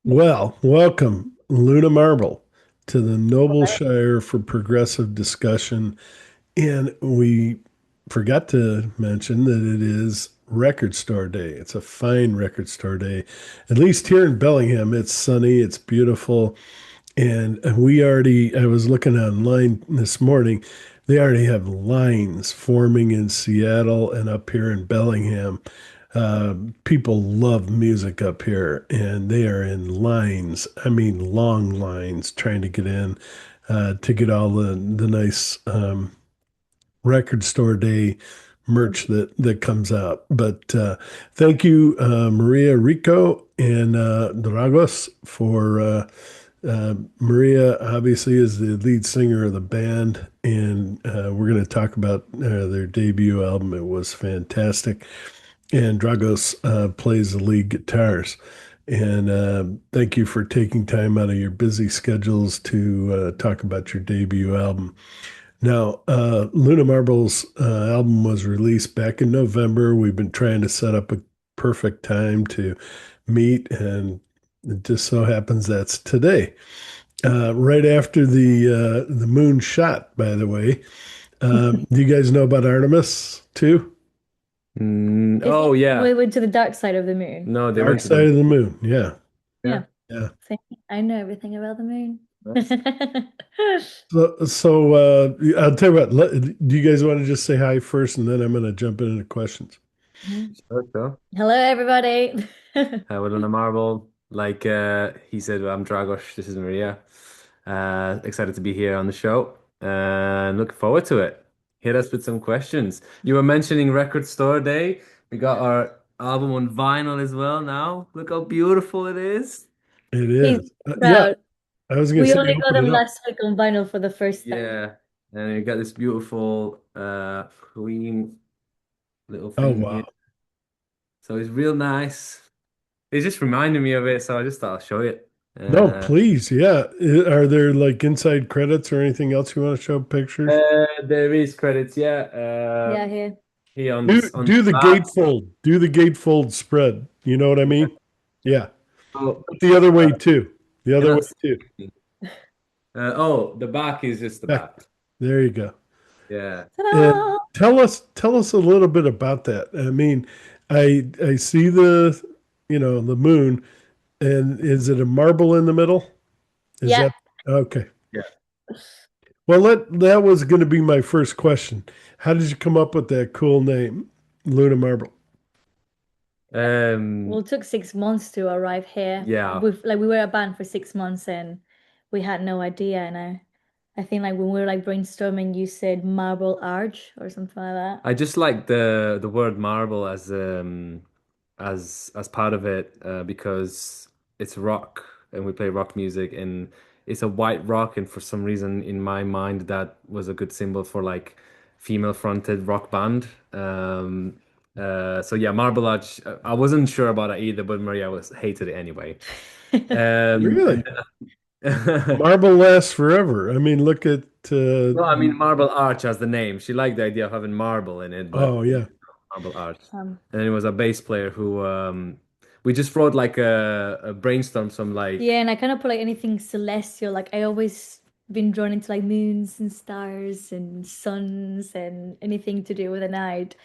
Well, welcome, Luna Marble, to the Noble Hello. Shire for Progressive Discussion. And we forgot to mention that it is Record Store Day. It's a fine Record Store Day. At least here in Bellingham, it's sunny, it's beautiful. And I was looking online this morning, they already have lines forming in Seattle and up here in Bellingham. Uh, People love music up here, and they are in lines. I mean, long lines trying to get in to get all the nice record store day merch that comes out. But thank you, Maria Rico and Dragos, for Maria. Obviously, is the lead singer of the band, and we're going to talk about their debut album. It was fantastic, and Dragos plays the lead guitars. And thank you for taking time out of your busy schedules to talk about your debut album. Now, Luna Marble's album was released back in November. We've been trying to set up a perfect time to meet, and it just so happens that's today, right after the moon shot. By the way, do you guys know about Artemis too? Is Oh it yeah. we went to the dark side of the moon? No, they Dark went to side the of the moon. Yeah, yeah. Yeah. yeah. Same. I know everything about the moon. Nice. So I'll tell you what. Do you guys want to just say hi first, and then I'm going to jump into questions? Mhm. Sure, sure. Hello, everybody. With on a marble. Like he said, I'm Dragos, this is Maria. Excited to be here on the show and looking forward to it. Hit us with some questions. You were mentioning Record Store Day. We got our album on vinyl as well now. Look how beautiful it is. It He's is. Yeah, proud. I was going to We say only got open them it up. last week on vinyl for the first time. Yeah. And you got this beautiful queen little Oh thing here. wow. So it's real nice. It just reminded me of it, so I just thought I'll show it. No, Uh, please. Yeah. Are there like inside credits or anything else you want to show pictures? there is credits, yeah. Yeah, here. Here on Do this on the do the back. gatefold. Do the gatefold spread. You know what I Yeah. mean? Yeah. Oh, The other way too. The other way cannot see too. anything. Oh, the back is just the Back. back. There you go. Yeah. And Ta-da! tell us a little bit about that. I mean, I see the moon, and is it a marble in the middle? Is Yeah. that okay? Yeah. Well, that was going to be my first question. How did you come up with that cool name, Luna Marble? Well, Um, it took 6 months to arrive here. yeah. We were a band for 6 months and we had no idea. And I think like when we were like brainstorming, you said Marble Arch or something like that. I just like the word marble as part of it because it's rock and we play rock music and it's a white rock and for some reason in my mind that was a good symbol for like female fronted rock band. So yeah, Marble Arch. I wasn't sure about it either, but Maria was hated it anyway. Really? And then Marble lasts forever. I mean, look at well, I mean Marble Arch as the name. She liked the idea of having marble in it, but oh yeah. Marble Arch. Um, And then it was a bass player who we just wrote like a brainstorm some yeah, like and I kind of put like anything celestial. Like I always been drawn into like moons and stars and suns and anything to do with the night.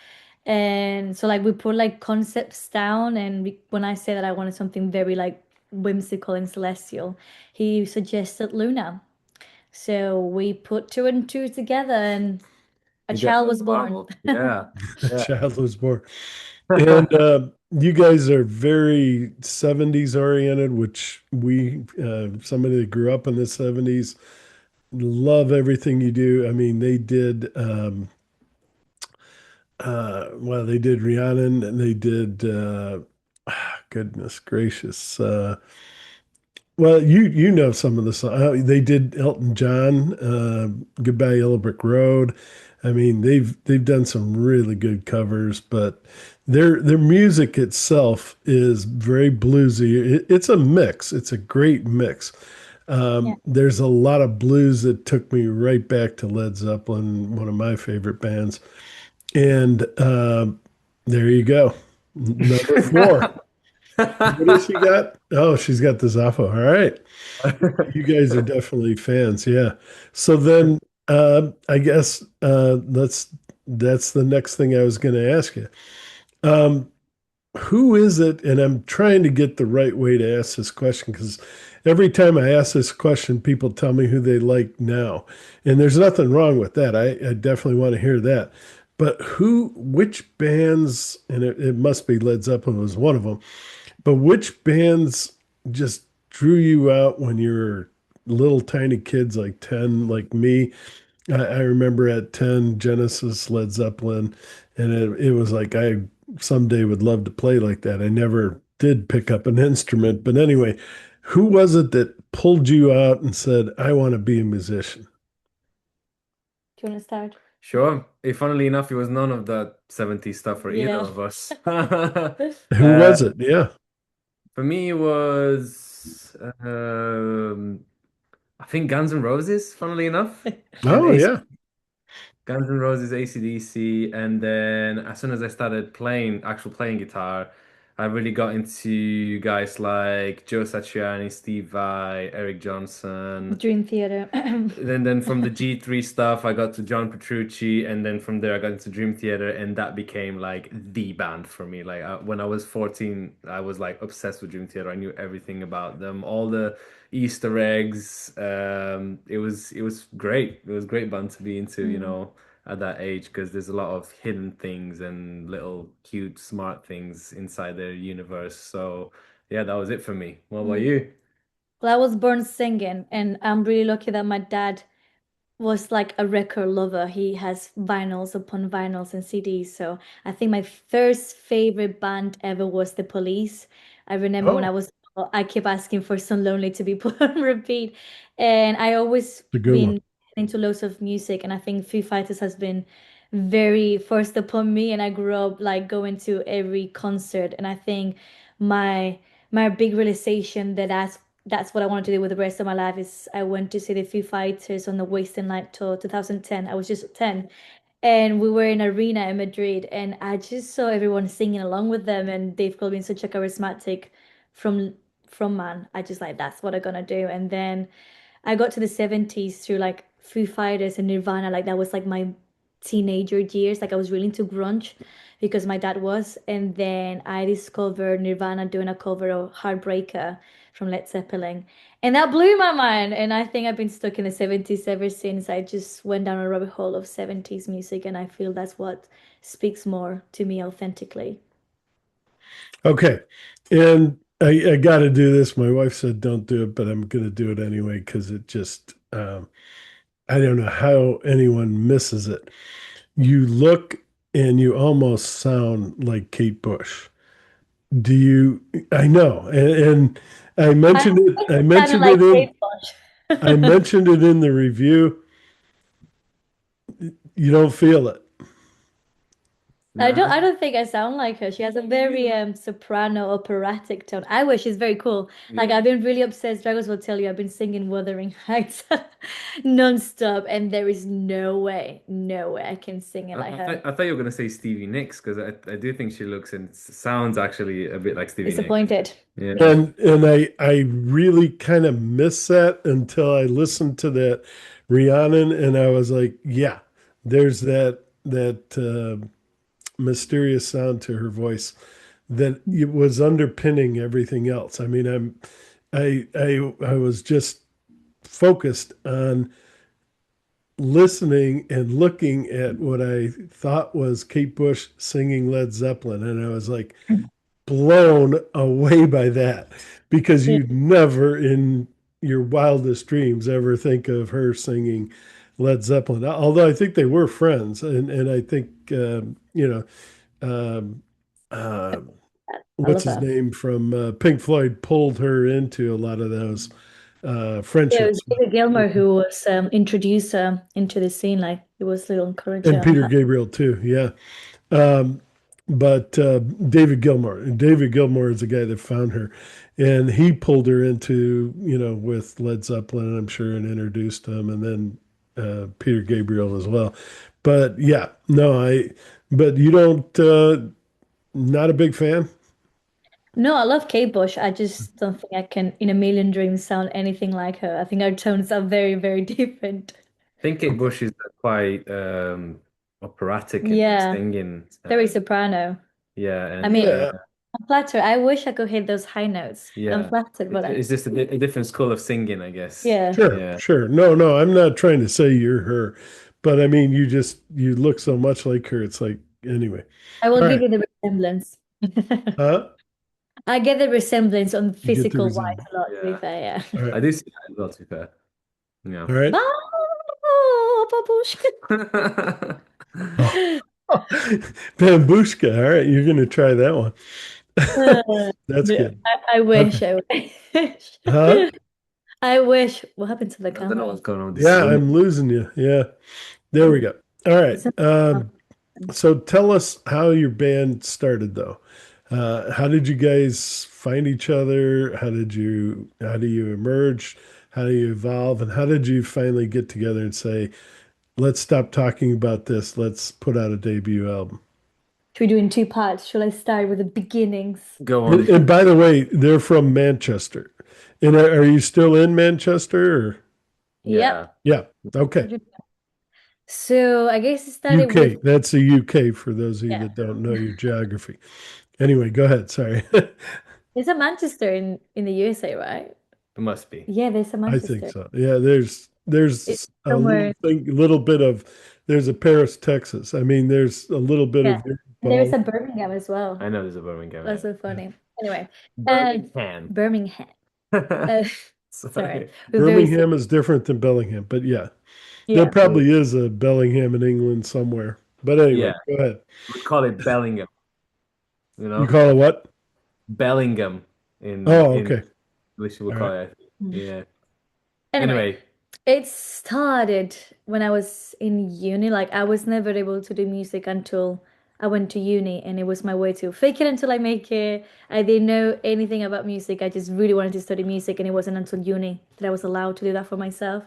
And so like we put like concepts down and when I say that I wanted something very like whimsical and celestial, he suggested Luna. So we put two and two together and a you got child was born. marble. Yeah. Yeah. Child was born. And you guys are very 70s oriented, which somebody that grew up in the 70s, love everything you do. I mean, they did, well, they did Rhiannon and they did, goodness gracious. Well, you know some of the songs. They did Elton John, Goodbye Yellow Brick Road. I mean, they've done some really good covers, but their music itself is very bluesy. It's a mix. It's a great mix. Yeah. There's a lot of blues that took me right back to Led Zeppelin, one of my favorite bands. And there you go, number four. What does she got? Oh, she's got the Zaffo. All right. You guys are definitely fans, yeah. So then, I guess that's the next thing I was going to ask you. Um, who is it? And I'm trying to get the right way to ask this question because every time I ask this question, people tell me who they like now, and there's nothing wrong with that. I definitely want to hear that. But which bands, and it must be Led Zeppelin was one of them, but which bands just drew you out when you were little tiny kids, like 10, like me? I remember at 10, Genesis, Led Zeppelin, and it was like I someday would love to play like that. I never did pick up an instrument. But anyway, who was it that pulled you out and said, I want to be a musician? Do you want to start? Sure. Funnily enough, it was none of that 70s stuff for either Yeah. of us. Who was it? Yeah. For me, it was I think Guns N' Roses, funnily enough, and Oh, AC yeah. Guns N' Roses, AC/DC, and then as soon as I started playing guitar, I really got into guys like Joe Satriani, Steve Vai, Eric Johnson. Dream Theater. Then from the G3 stuff, I got to John Petrucci, and then from there I got into Dream Theater, and that became like the band for me. Like when I was 14, I was like obsessed with Dream Theater. I knew everything about them, all the Easter eggs. It was great. It was a great band to be into, Mm. at that age because there's a lot of hidden things and little cute, smart things inside their universe. So yeah, that was it for me. What about Mm. you? Well, I was born singing, and I'm really lucky that my dad was like a record lover. He has vinyls upon vinyls and CDs. So I think my first favorite band ever was The Police. I remember when I Oh, was, I kept asking for So Lonely to be put on repeat. And I always it's a good one. been into loads of music. And I think Foo Fighters has been very forced upon me. And I grew up like going to every concert. And I think my my big realization that that's what I wanted to do with the rest of my life is I went to see the Foo Fighters on the Wasting Light tour 2010. I was just 10 and we were in arena in Madrid and I just saw everyone singing along with them and Dave Grohl being such a charismatic from from man. I just like that's what I'm gonna do. And then I got to the 70s through like Foo Fighters and Nirvana. Like that was like my teenager years. Like I was really into grunge because my dad was. And then I discovered Nirvana doing a cover of Heartbreaker from Led Zeppelin. And that blew my mind. And I think I've been stuck in the 70s ever since. I just went down a rabbit hole of 70s music. And I feel that's what speaks more to me authentically. Okay. And I got to do this. My wife said don't do it, but I'm going to do it anyway because it just, I don't know how anyone misses it. You look and you almost sound like Kate Bush. Do you? I know, and I I mentioned it. I sounded mentioned like it in. Kate I Bush. mentioned it in the review. You don't feel it. Nah. I don't think I sound like her. She has a very soprano operatic tone. I wish she's very cool. Like Yeah. I've been really obsessed. Dragos will tell you I've been singing Wuthering Heights non-stop, and there is no way I can sing it I, like I her. thought I thought you were gonna say Stevie Nicks because I do think she looks and sounds actually a bit like Stevie Nicks. Disappointed. Yeah. And I really kind of miss that until I listened to that Rhiannon, and I was like, yeah, there's that mysterious sound to her voice that it was underpinning everything else. I mean, I was just focused on listening and looking at what I thought was Kate Bush singing Led Zeppelin, and I was like blown away by that because Yeah. you'd never in your wildest dreams ever think of her singing Led Zeppelin. Although I think they were friends, and I think um, uh, I what's love his her. name from Pink Floyd pulled her into a lot of those Yeah, it was friendships. David Gilmour who was introduced into the scene. Like it was little And encourager on Peter her. Gabriel too, yeah. Um, but David Gilmour is the guy that found her, and he pulled her into with Led Zeppelin, I'm sure, and introduced them, and then Peter Gabriel as well. But yeah, no, I. But you don't. Not a big fan. No, I love Kate Bush. I just don't think I can, in a million dreams, sound anything like her. I think our tones are very, very different. I think Kate Bush is quite operatic in her Yeah, singing. very soprano. Yeah, I and mean, Yeah. I'm flattered. I wish I could hit those high notes. I'm yeah, flattered, but I, it's just a different school of singing, I guess. yeah, Sure, Yeah. sure. No, no, I'm not trying to say you're her, but I mean, you look so much like her. It's like, anyway. I will All give right. you the resemblance. I get the resemblance on You get the physical wise resemblance. a lot, to be Yeah. fair, All yeah. right. I do see that as well, to be fair. Yeah. All right. Oh, babushka. Oh. Bambushka. All right. You're going to try that one. That's Yeah, good. I wish, Okay. I wish. Huh? I wish. What happened to the I don't know camera? what's going on with this Yeah, Zoom. I'm losing you. Yeah. There we go. All right. It's not- So tell us how your band started, though. How did you guys find each other? How do you emerge? How do you evolve? And how did you finally get together and say, let's stop talking about this. Let's put out a debut album. Should we do in two parts? Shall I start with the beginnings? Go And, on. and by the way, they're from Manchester. And are you still in Manchester? Or? Yeah. Yep. Yeah. Okay. So I guess it started with, UK. That's the UK for those of you yeah. that don't know your geography. Anyway, go ahead. Sorry. There's a Manchester in the USA, right? It must be. Yeah, there's a I think Manchester. so. Yeah, It's there's a somewhere. little bit of there's a Paris, Texas. I mean, there's a little bit Yeah. of And there's involved. a Birmingham as well. I know there's a Birmingham, That's so yeah. funny. Anyway, Birmingham. Birmingham. Uh, sorry, Sorry. we're very sick. Birmingham is different than Bellingham, but yeah, there Yeah. probably is a Bellingham in England somewhere. But anyway, Yeah. go ahead. We call it Bellingham, you You know? call it what? Bellingham in Oh, in okay. English we'll All call right. it. Yeah. Anyway, Anyway, it started when I was in uni. Like I was never able to do music until I went to uni, and it was my way to fake it until I make it. I didn't know anything about music. I just really wanted to study music, and it wasn't until uni that I was allowed to do that for myself.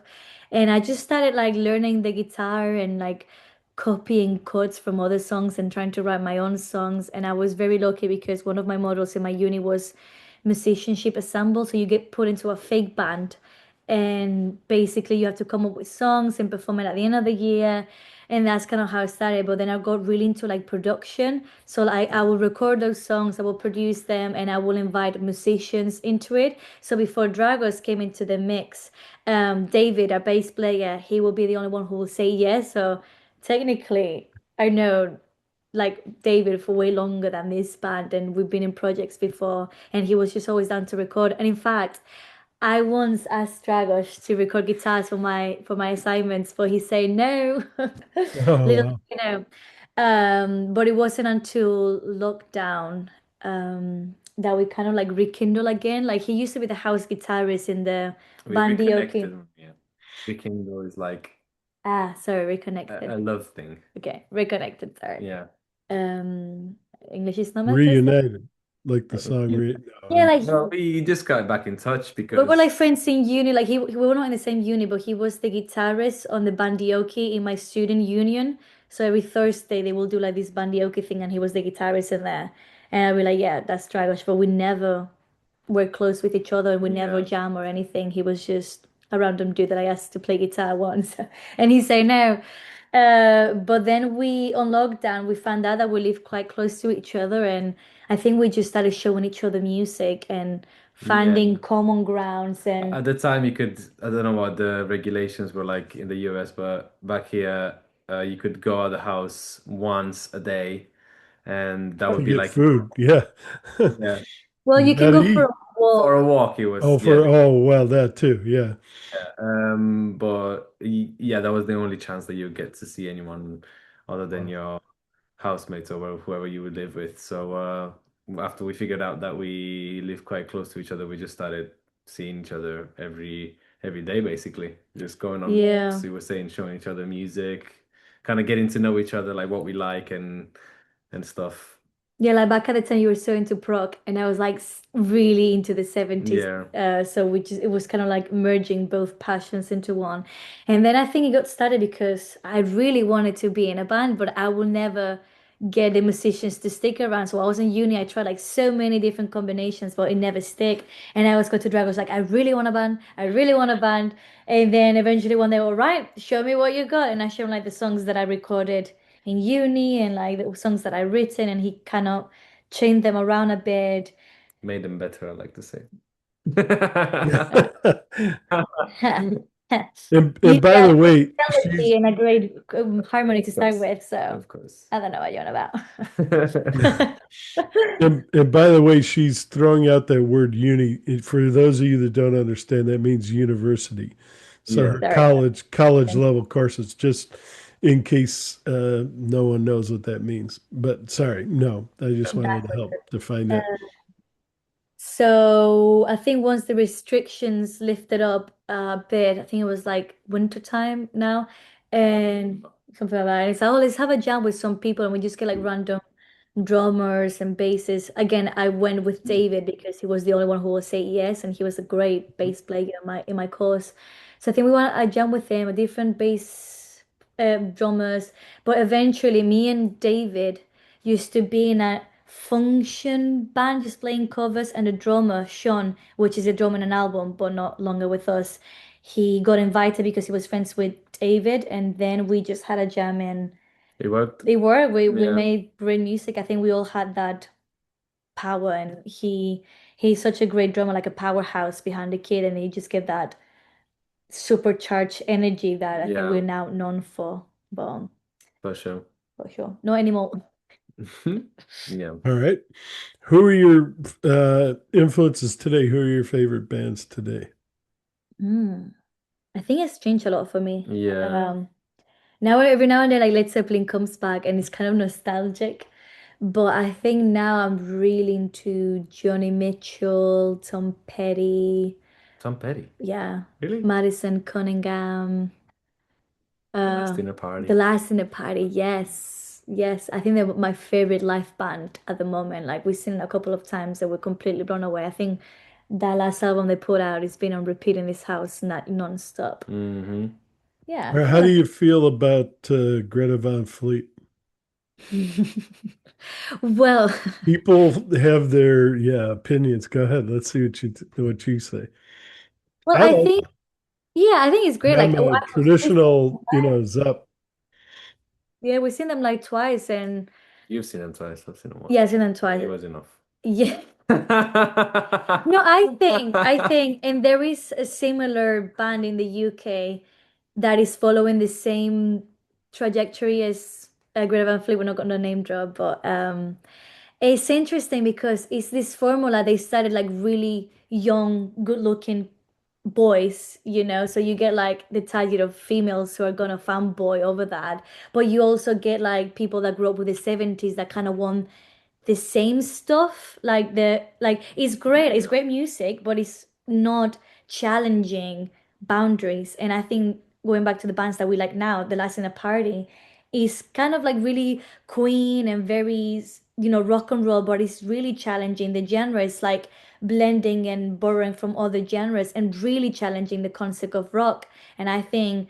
And I just started like learning the guitar and like copying chords from other songs and trying to write my own songs. And I was very lucky because one of my models in my uni was musicianship ensemble. So you get put into a fake band and basically you have to come up with songs and perform it at the end of the year. And that's kind of how it started. But then I got really into like production. So like I will record those songs, I will produce them, and I will invite musicians into it. So before Dragos came into the mix, David, our bass player, he will be the only one who will say yes. So technically, I know like David for way longer than this band, and we've been in projects before, and he was just always down to record. And in fact, I once asked Dragos to record guitars for my assignments, but he said no. Oh, Little, wow. you know. But it wasn't until lockdown that we kind of like rekindle again. Like he used to be the house guitarist in the we Bandioki. reconnected. Yeah. Rekindle is like Ah, sorry, a reconnected. love thing. Okay, reconnected, sorry. Yeah. Um, English is not my first language. Reunited, like the song. No, Yeah, like No, we just got back in touch we were because like friends in uni. Like we were not in the same uni, but he was the guitarist on the bandioki in my student union. So every Thursday they will do like this bandioki thing, and he was the guitarist in there. And I'd be like, yeah, that's Dragos. But we never were close with each other, and we never yeah. jam or anything. He was just a random dude that I asked to play guitar once, and he said no. But then we on lockdown we found out that we live quite close to each other, and I think we just started showing each other music and Yeah. finding common grounds and At the time, you could, I don't know what the regulations were like in the US, but back here, you could go out of the house once a day, and that to would be get like, food. Yeah. yeah, well, You you can gotta go for a eat. for a walk. walk, it Oh, was, yeah. well, that too. Yeah. But yeah, that was the only chance that you get to see anyone other than Wow. your housemates or whoever you would live with. So after we figured out that we live quite close to each other, we just started seeing each other every day, basically. Just going on walks, Yeah. we were saying, showing each other music, kind of getting to know each other, like what we like and stuff. Yeah, like back at the time you were so into prog and I was like really into the 70s. Yeah, So it was kind of like merging both passions into one. And then I think it got started because I really wanted to be in a band, but I will never get the musicians to stick around. So I was in uni, I tried like so many different combinations, but it never stick. And I always go to Dragos like, I really want a band, I really want a band. And then eventually one day, all right, show me what you got. And I show him like the songs that I recorded in uni and like the songs that I written, and he kind of changed them around a bit. Made them better, I like to say. You And by got the way, melody she's and a great harmony to Of start course. with, so Of course. I don't know what you're on about. and by the way, she's throwing out that word uni. For those of you that don't understand, that means university. So Yeah. her Sorry. college level courses, just in case no one knows what that means. But sorry, no, I just wanted to help define that. So I think once the restrictions lifted up a bit, I think it was like winter time now, and something like that. And so I always have a jam with some people, and we just get like random drummers and basses. Again, I went with David because he was the only one who will say yes, and he was a great bass player in my course. So I think we want a jam with him, a different bass drummers. But eventually, me and David used to be in a function band, just playing covers, and the drummer Sean, which is a drummer in an album, but not longer with us. He got invited because he was friends with David, and then we just had a jam in. It worked. We Yeah. made great music. I think we all had that power, and he's such a great drummer, like a powerhouse behind the kid, and he just get that supercharged energy that I think Yeah, we're now known for. But for sure. for sure, not anymore. Yeah. All right. Who are your influences today? Who are your favorite bands today? Mm. I think it's changed a lot for me. Yeah. Now every now and then, like Led Zeppelin comes back, and it's kind of nostalgic. But I think now I'm really into Johnny Mitchell, Tom Petty. Tom Petty. Yeah, Really? Madison Cunningham, Last uh, dinner The party. Last in the Party. Yes, yes. I think they're my favorite live band at the moment. Like we've seen it a couple of times that we're completely blown away. I think that last album they put out has been on repeat in this house, not non-stop. Mm-hmm. Yeah, Or I how do think you feel about Greta Van Fleet? that's well, People have their opinions. Go ahead. Let's see what you say. well, I I like think yeah, I think it's it. great. I'm Like a traditional, Zup. yeah, we've seen them like twice, and You've seen him twice. I've seen him yeah, once. I've seen them It twice. was enough. Yeah. No, I think, and there is a similar band in the UK that is following the same trajectory as Greta Van Fleet. We're not going to name drop, but it's interesting because it's this formula. They started like really young, good-looking boys, so you get like the target of females who are gonna fanboy over that, but you also get like people that grew up with the 70s that kind of want the same stuff like it's great music, but it's not challenging boundaries. And I think going back to the bands that we like now, The Last in a Party is kind of like really Queen and very rock and roll, but it's really challenging the genre. It's like blending and borrowing from other genres and really challenging the concept of rock. And I think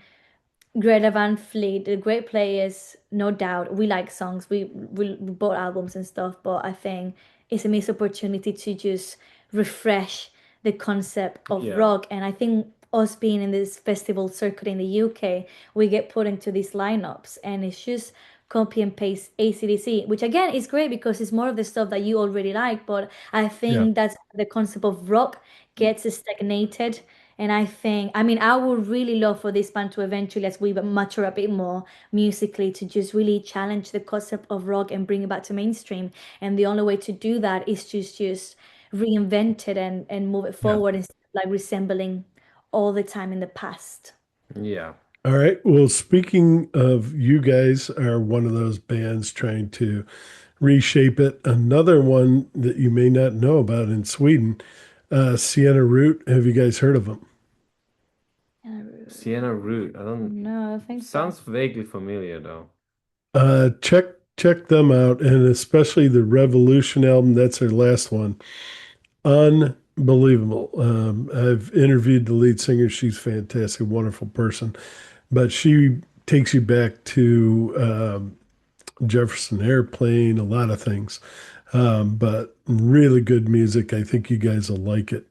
Greta Van Fleet, the great players, no doubt. We like songs, we bought albums and stuff, but I think it's a missed opportunity to just refresh the concept of Yeah. rock. And I think us being in this festival circuit in the UK, we get put into these lineups, and it's just copy and paste AC/DC, which again is great because it's more of the stuff that you already like. But I Yeah. think that's the concept of rock gets stagnated. And I think, I mean, I would really love for this band to eventually, as we mature a bit more musically, to just really challenge the concept of rock and bring it back to mainstream. And the only way to do that is just reinvent it and move it Yeah. forward instead of like resembling all the time in the past. Yeah. All right. Well, speaking of, you guys are one of those bands trying to reshape it. Another one that you may not know about in Sweden, Sienna Root. Have you guys heard of them? Sienna Root. I don't. No, I think so. Sounds vaguely familiar though. Check them out, and especially the Revolution album. That's their last one. Unbelievable. I've interviewed the lead singer. She's fantastic, wonderful person. But she takes you back to Jefferson Airplane, a lot of things. But really good music. I think you guys will like it.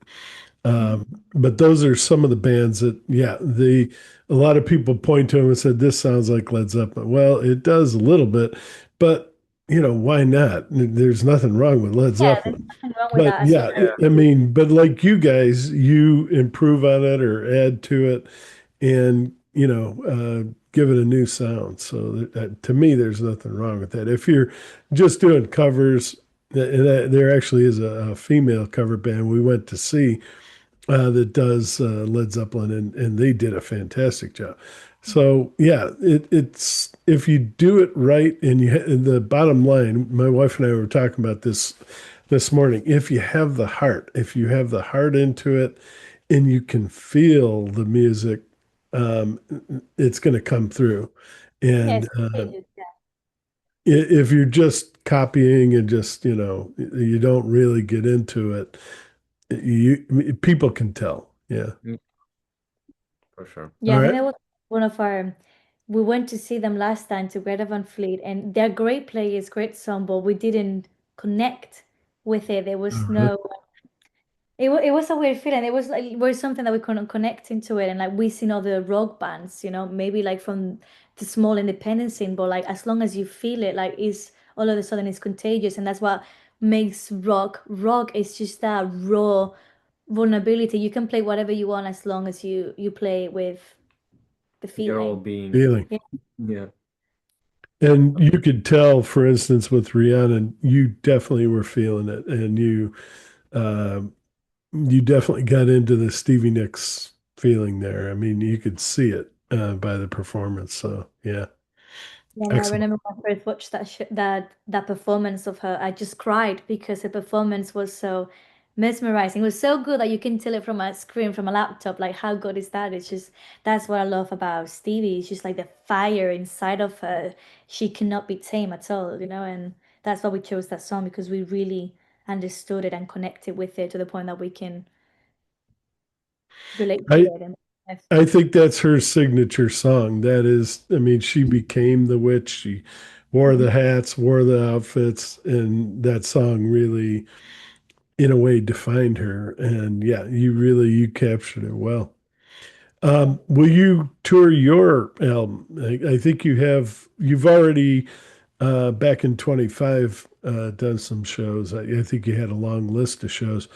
But those are some of the bands that, yeah, a lot of people point to them and said, this sounds like Led Zeppelin. Well, it does a little bit, but why not? There's nothing wrong with Led Yeah, there's Zeppelin. nothing wrong with But that as yeah, well. Yeah. I mean, but like you guys, you improve on it or add to it and, give it a new sound. So to me, there's nothing wrong with that. If you're just doing covers, and there actually is a female cover band we went to see that does Led Zeppelin, and they did a fantastic job. So yeah, it's if you do it right, and the bottom line, my wife and I were talking about this morning. If you have the heart, if you have the heart into it, and you can feel the music, um, it's going to come through. And Yes, contagious. Yeah. if you're just copying and just you don't really get into it, people can tell. Yeah. Mm, for sure. Yeah, All I think right. that was one of our. We went to see them last time to Greta Van Fleet, and they're great players, great song, but we didn't connect with it. There All was right. no. It was a weird feeling. It was like it was something that we couldn't connect into it, and like we seen other rock bands, maybe like from the small independent scene, but like as long as you feel it, like is all of a sudden it's contagious, and that's what makes rock. Rock is just that raw vulnerability. You can play whatever you want as long as you play with the Your whole feeling. being. Feeling. Yeah, Yeah. And you could tell, for instance, with Rihanna, you definitely were feeling it, and uh, you definitely got into the Stevie Nicks feeling there. I mean, you could see it by the performance. So yeah, yeah. No, I excellent. remember when I first watched that performance of her. I just cried because her performance was so mesmerizing. It was so good that you can tell it from a screen from a laptop. Like how good is that? It's just that's what I love about Stevie. It's just like the fire inside of her. She cannot be tame at all. And that's why we chose that song because we really understood it and connected with it to the point that we can relate to I it. And yes. I think that's her signature song. That is, I mean, she became the witch. She wore the hats, wore the outfits, and that song really, in a way, defined her. And yeah, you captured it well. Will you tour your album? I think you've already back in 25 done some shows. I think you had a long list of shows.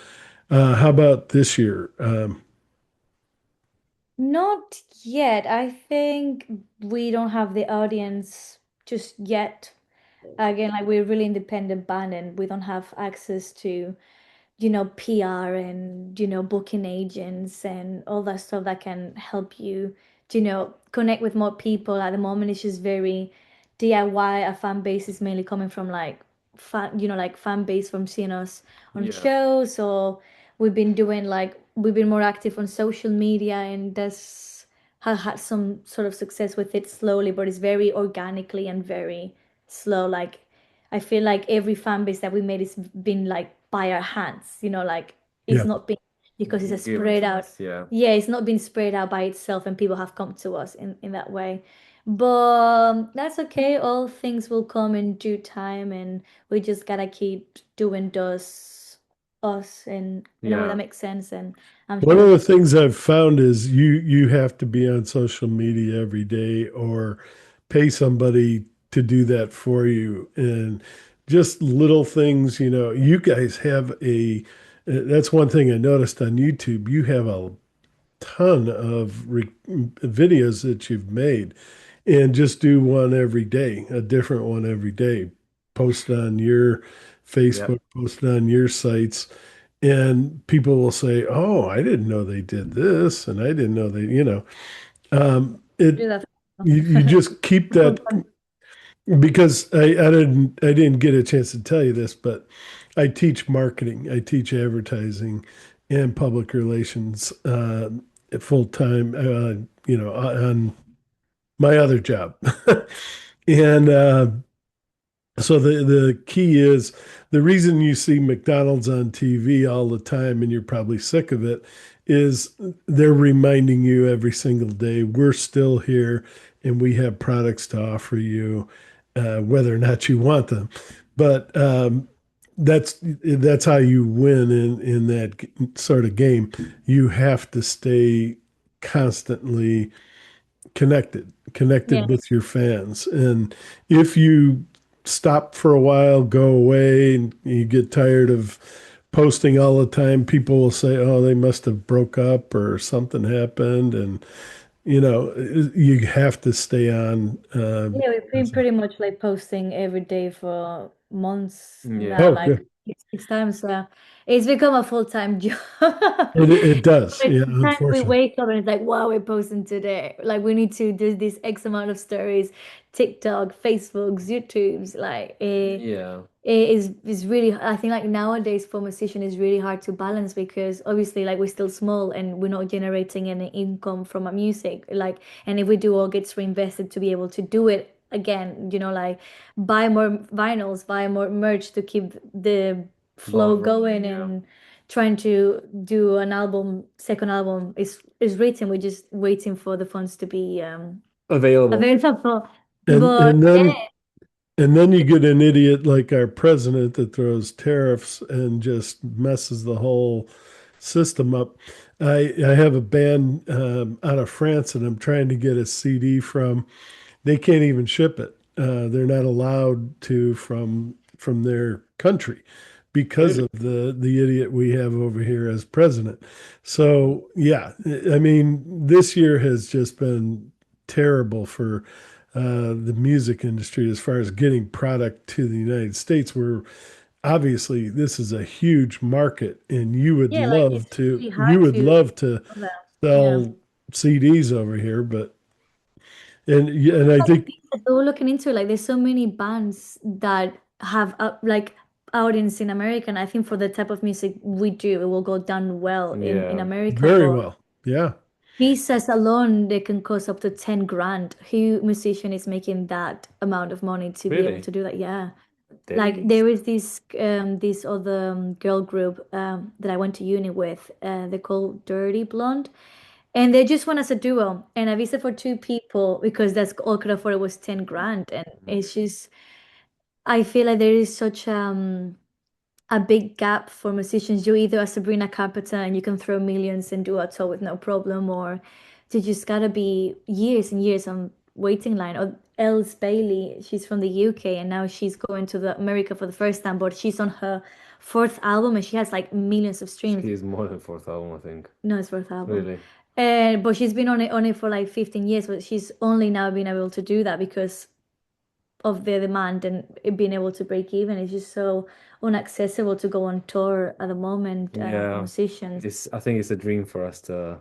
How about this year? Not yet. I think we don't have the audience just yet. Again, like we're really independent band and we don't have access to, PR and, booking agents and all that stuff that can help you to, connect with more people. At the moment, it's just very DIY. Our fan base is mainly coming from like like fan base from seeing us on Yeah. shows, or we've been more active on social media, and that's have had some sort of success with it slowly, but it's very organically and very slow. Like I feel like every fan base that we made is been like by our hands, like it's Yeah. not been because it's a Given spread to out. us. Yeah. Yeah, it's not been spread out by itself and people have come to us in that way. But that's okay. All things will come in due time and we just gotta keep doing those us in a way that Yeah. makes sense. And I'm One sure of the we'll. things I've found is you have to be on social media every day or pay somebody to do that for you. And just little things, you guys have that's one thing I noticed on YouTube. You have a ton of videos that you've made and just do one every day, a different one every day. Post it on your Yep. Facebook, post it on your sites, and people will say, "Oh, I didn't know they did this, and I didn't know Do it." that. You just keep that because I didn't get a chance to tell you this, but I teach marketing, I teach advertising and public relations full time. On my other job, and so the key is the reason you see McDonald's on TV all the time, and you're probably sick of it, is they're reminding you every single day we're still here and we have products to offer you. whether or not you want them. But that's how you win in that sort of game. You have to stay constantly Yeah. connected with your fans. And if you stop for a while, go away, and you get tired of posting all the time, people will say, "Oh, they must have broke up or something happened," and you have to stay on. Yeah, we've been pretty much like posting every day for months now, Yeah. Oh, like good. 6 times. So it's become a full-time job. It does. Like Yeah, sometimes we unfortunately. wake up and it's like, wow, we're posting today. Like we need to do this X amount of stories, TikTok, Facebooks, YouTubes. Like Yeah. it is really, I think like nowadays for musician is really hard to balance because obviously like we're still small and we're not generating any income from our music. Like, and if we do, all gets reinvested to be able to do it again, like buy more vinyls, buy more merch to keep the flow Ball rolling, going yeah. and trying to do an album, second album is written. We're just waiting for the funds to be Available. available. And But and yeah, then and then you get an idiot like our president that throws tariffs and just messes the whole system up. I have a band out of France that I'm trying to get a CD from. They can't even ship it. They're not allowed to from their country because Really? of the idiot we have over here as president. So yeah, I mean, this year has just been terrible for the music industry as far as getting product to the United States. Where obviously this is a huge market, and yeah, like it's really you hard would to. love to Yeah. sell CDs over here, but and I think We were looking into it, like there's so many bands that have like audience in America, and I think for the type of music we do, it will go down well in Yeah. America. very But well. Yeah. pieces alone, they can cost up to 10 grand. Who musician is making that amount of money to be able Really? to do that? Yeah. Like Days. there is this other girl group that I went to uni with. They call Dirty Blonde. And they just went as a duo. And I visited for two people because that's all I could afford it was 10 grand. And it's just I feel like there is such a big gap for musicians. You're either a Sabrina Carpenter and you can throw millions and do a tour with no problem, or you just gotta be years and years on waiting line. Or Els Bailey, she's from the UK and now she's going to the America for the first time, but she's on her fourth album and she has like millions of streams. She is more than fourth album, I think. No, it's fourth album. Really? And but she's been on it for like 15 years, but she's only now been able to do that because of the demand and it being able to break even. It's just so unaccessible to go on tour at the moment for Yeah. musicians. I think it's a dream for us to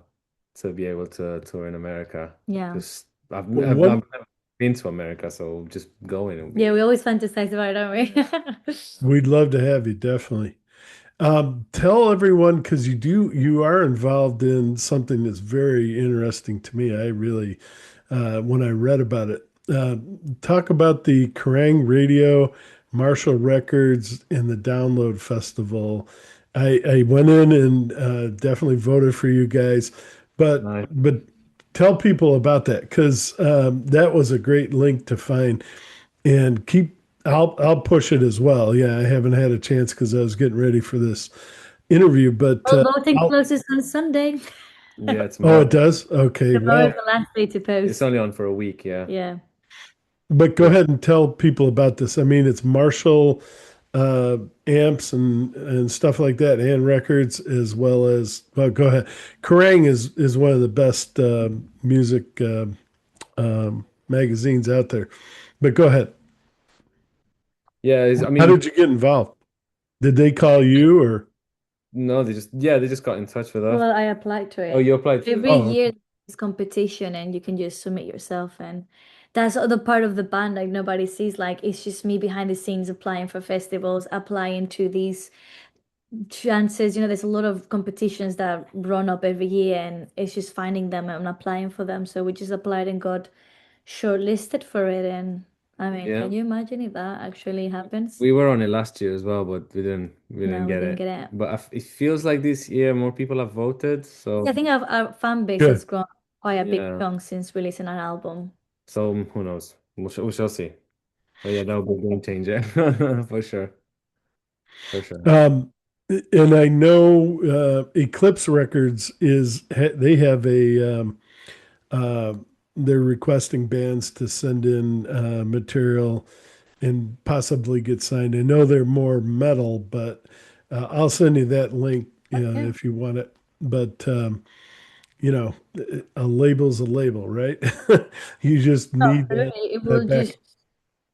be able to tour in America. Yeah. Just I've One, never been to America, so just going would Yeah, be we always fantasize about it, don't we? we'd love to have you, definitely. Tell everyone because you are involved in something that's very interesting to me. I really, when I read about it, talk about the Kerrang Radio, Marshall Records, and the Download Festival. I went in and definitely voted for you guys, nice. but tell people about that because that was a great link to find and keep I'll push it as well. Yeah, I haven't had a chance because I was getting ready for this interview, but Well, voting I'll closes on Sunday. Yeah, oh, tomorrow. it does? Okay, Tomorrow is well, the last day to It's post. only on for a week, yeah. Yeah. but go But ahead and tell people about this. I mean, it's Marshall uh amps and stuff like that and records as well as well, go ahead. Kerrang is one of the best music magazines out there. But go ahead. yeah, I How mean, did you get involved? Did they call you or no, they just got in touch with us. Well, I applied to Oh, it. you applied for Every it. oh, year okay. there's competition and you can just submit yourself and that's the other part of the band like nobody sees like it's just me behind the scenes applying for festivals, applying to these chances. There's a lot of competitions that run up every year and it's just finding them and applying for them. So we just applied and got shortlisted for it and I mean, Yeah. can you imagine if that actually happens? We were on it last year as well, but we didn't No, we get didn't it. get it. But it feels like this year more people have voted, Yeah, I so think our fan base has Good. grown quite a big yeah. chunk since releasing an album. So who knows? We shall see. But yeah, that would be a game changer for sure. For sure. Um, and I know Eclipse Records they have a uh, they're requesting bands to send in material and possibly get signed. I know they're more metal, but I'll send you that link Okay. if you want it. But you know, a label's a label, right? You just need Absolutely. It that will back. just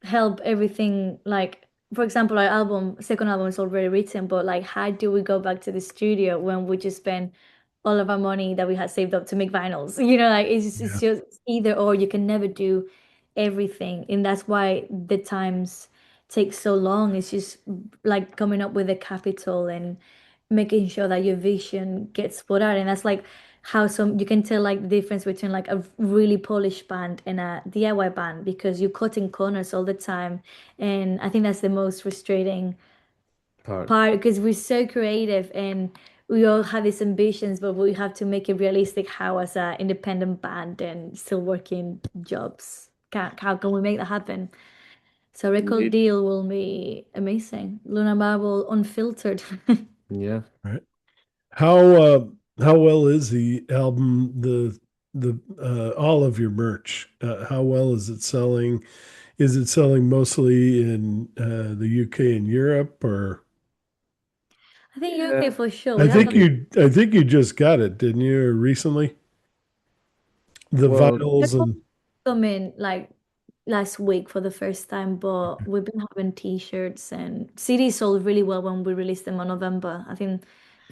help everything. Like, for example, our second album is already written, but like, how do we go back to the studio when we just spend all of our money that we had saved up to make vinyls? Like Yeah. it's just either or. You can never do everything, and that's why the times take so long. It's just like coming up with the capital and making sure that your vision gets put out, and that's like how some you can tell like the difference between like a really polished band and a DIY band because you're cutting corners all the time. And I think that's the most frustrating Part. part because we're so creative and we all have these ambitions, but we have to make it realistic how as an independent band and still working jobs. How can we make that happen? So record Indeed. deal will be amazing. Luna Marble unfiltered. Yeah. Right. How how well is the album the all of your merch? How well is it selling? Is it selling mostly in the UK and Europe, or I think you're okay Yeah. for sure. We have a I think you just got it, didn't you, or recently? The Well, vinyls record and come in like last week for the first time, but we've been having t-shirts and CDs sold really well when we released them on November. I think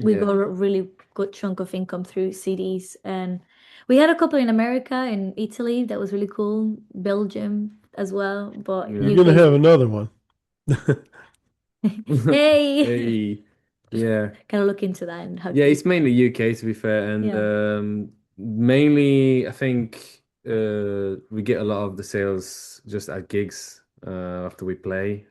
we yeah. got a really good chunk of income through CDs, and we had a couple in America and Italy that was really cool, Belgium as well, but you're Yeah. gonna UK. have another one. Hey, Hey. Yeah. gotta look into that and how Yeah, to. it's mainly UK to be fair, and Yeah. mainly I think we get a lot of the sales just at gigs after we play.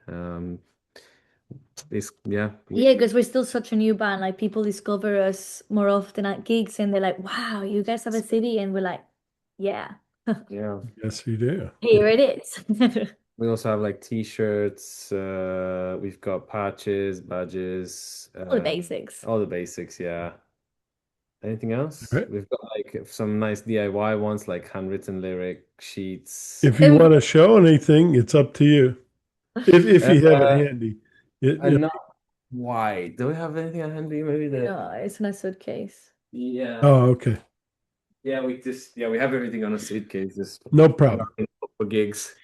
It's yeah, Yeah, because we're still such a new band. Like people discover us more often at gigs and they're like, wow, you guys have a city. And we're like, yeah, yeah. Yes, you do. here it is. We also have like t-shirts, we've got patches, badges, All the basics. all the basics, yeah. Anything All else? right. We've got like some nice DIY ones like handwritten lyric sheets. If you Um, want to show anything, it's up to you. If you have it Uh, handy. and not why. Do we have anything on handy? Maybe the no, it's in a suitcase. yeah. Oh, okay. Yeah, we just we have everything on a suitcase just No problem. for gigs.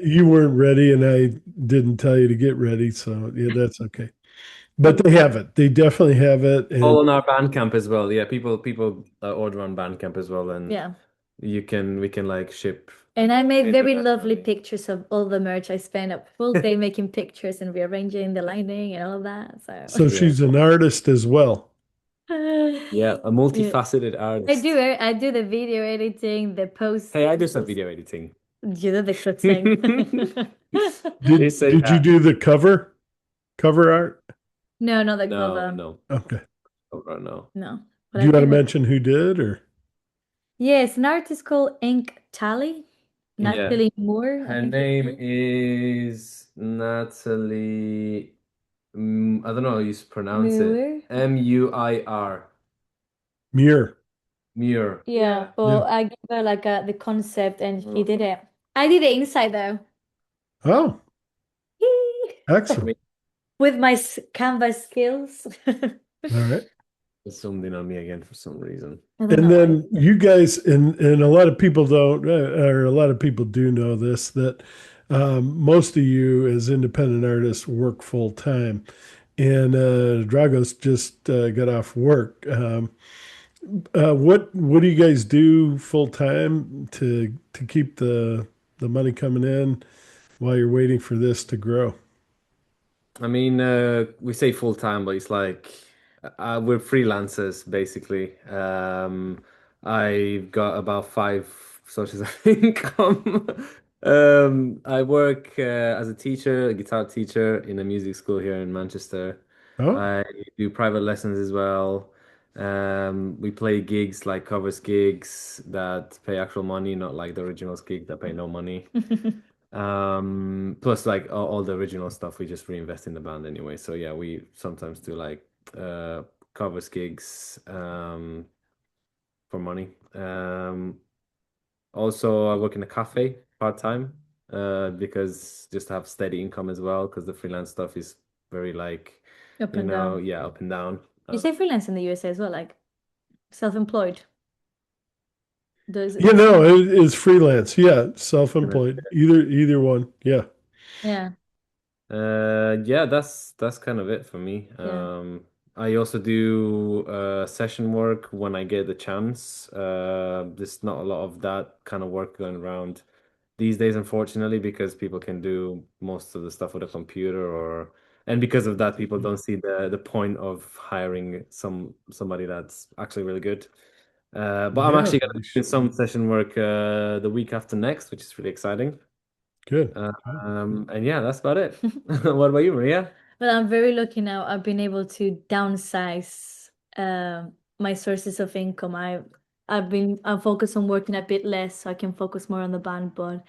You weren't ready, and I didn't tell you to get ready, so yeah, that's okay. But they have it. They definitely have it, and All on our Bandcamp as well. Yeah, people order on Bandcamp as well, and Yeah. we can like ship. And I made very lovely internationally. pictures of all the merch. I spent a full day making pictures and rearranging the lining and all of that. So, so Yeah, she's an artist as well. yeah, a yeah. multifaceted artist. I do the video editing, the post. Hey, I do some video editing. You do the good thing. He said Did you that. do the cover art? No, not the No, cover. no, Okay. oh, no. No. But Do I you want to did it. mention who did, or Yes, an artist called Ink Tally. Yeah. Natalie Moore, I Her think it's name called. is Natalie. I don't know how you pronounce it. Moore. Muir. Muir? Muir. Yeah, Yeah. but I gave her like the concept and she did it. I did it inside though. Oh, I excellent. mean, With my Canvas skills. I All right. it's zoomed on me again for some reason. don't And know why. then you guys, and a lot of people don't, or a lot of people do know this, that most of you as independent artists work full time. And Dragos just got off work. What do you guys do full time to keep the money coming in while you're waiting for this to grow? I mean, we say full time, but it's like we're freelancers basically. I've got about five sources of income. I work as a teacher, a guitar teacher in a music school here in Manchester. Oh, I do private lessons as well. We play gigs like covers gigs that pay actual money, not like the originals gig that pay no money. Plus like all the original stuff we just reinvest in the band anyway. So yeah, we sometimes do like covers gigs for money. Also I work in a cafe part-time because just to have steady income as well because the freelance stuff is very like Up and down. yeah, up and down. You say freelance in the USA as well, like self-employed. Does You the know, same? it's freelance. Yeah, self-employed. Either one. Yeah. Yeah, Yeah, that's kind of it for me. yeah. I also do session work when I get the chance. There's not a lot of that kind of work going around these days, unfortunately, because people can do most of the stuff with a computer and because of that, people don't see the point of hiring somebody that's actually really good. But I'm Yeah. actually gonna do some session work the week after next, which is really exciting. Good. Uh, Good. and yeah, that's about it. What about you, Maria? Well, I'm very lucky now. I've been able to downsize my sources of income. I'm focused on working a bit less so I can focus more on the band, but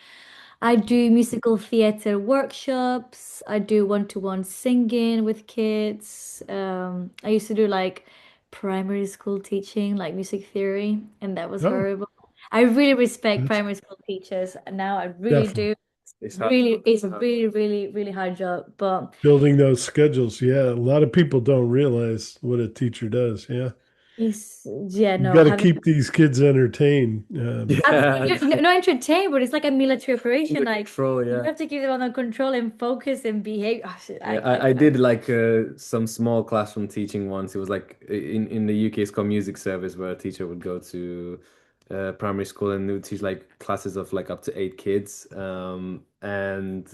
I do musical theater workshops. I do one-to-one singing with kids. I used to do like primary school teaching, like music theory, and that was Oh, horrible. I really respect that's primary school teachers, and now I really definitely do. It's hard. Really, it's a really, really, really hard job, but building those schedules. Yeah. A lot of people don't realize what a teacher does. Yeah. it's yeah, You no, got to having keep these kids entertained. Yeah, not entertained, but it's like a military operation. under Like control, you yeah. have to keep them under control and focus and behave. Oh, shit, Yeah, I I cannot. did like some small classroom teaching once. It was like in the UK it's called music service where a teacher would go to primary school and they would teach like classes of like up to 8 kids. And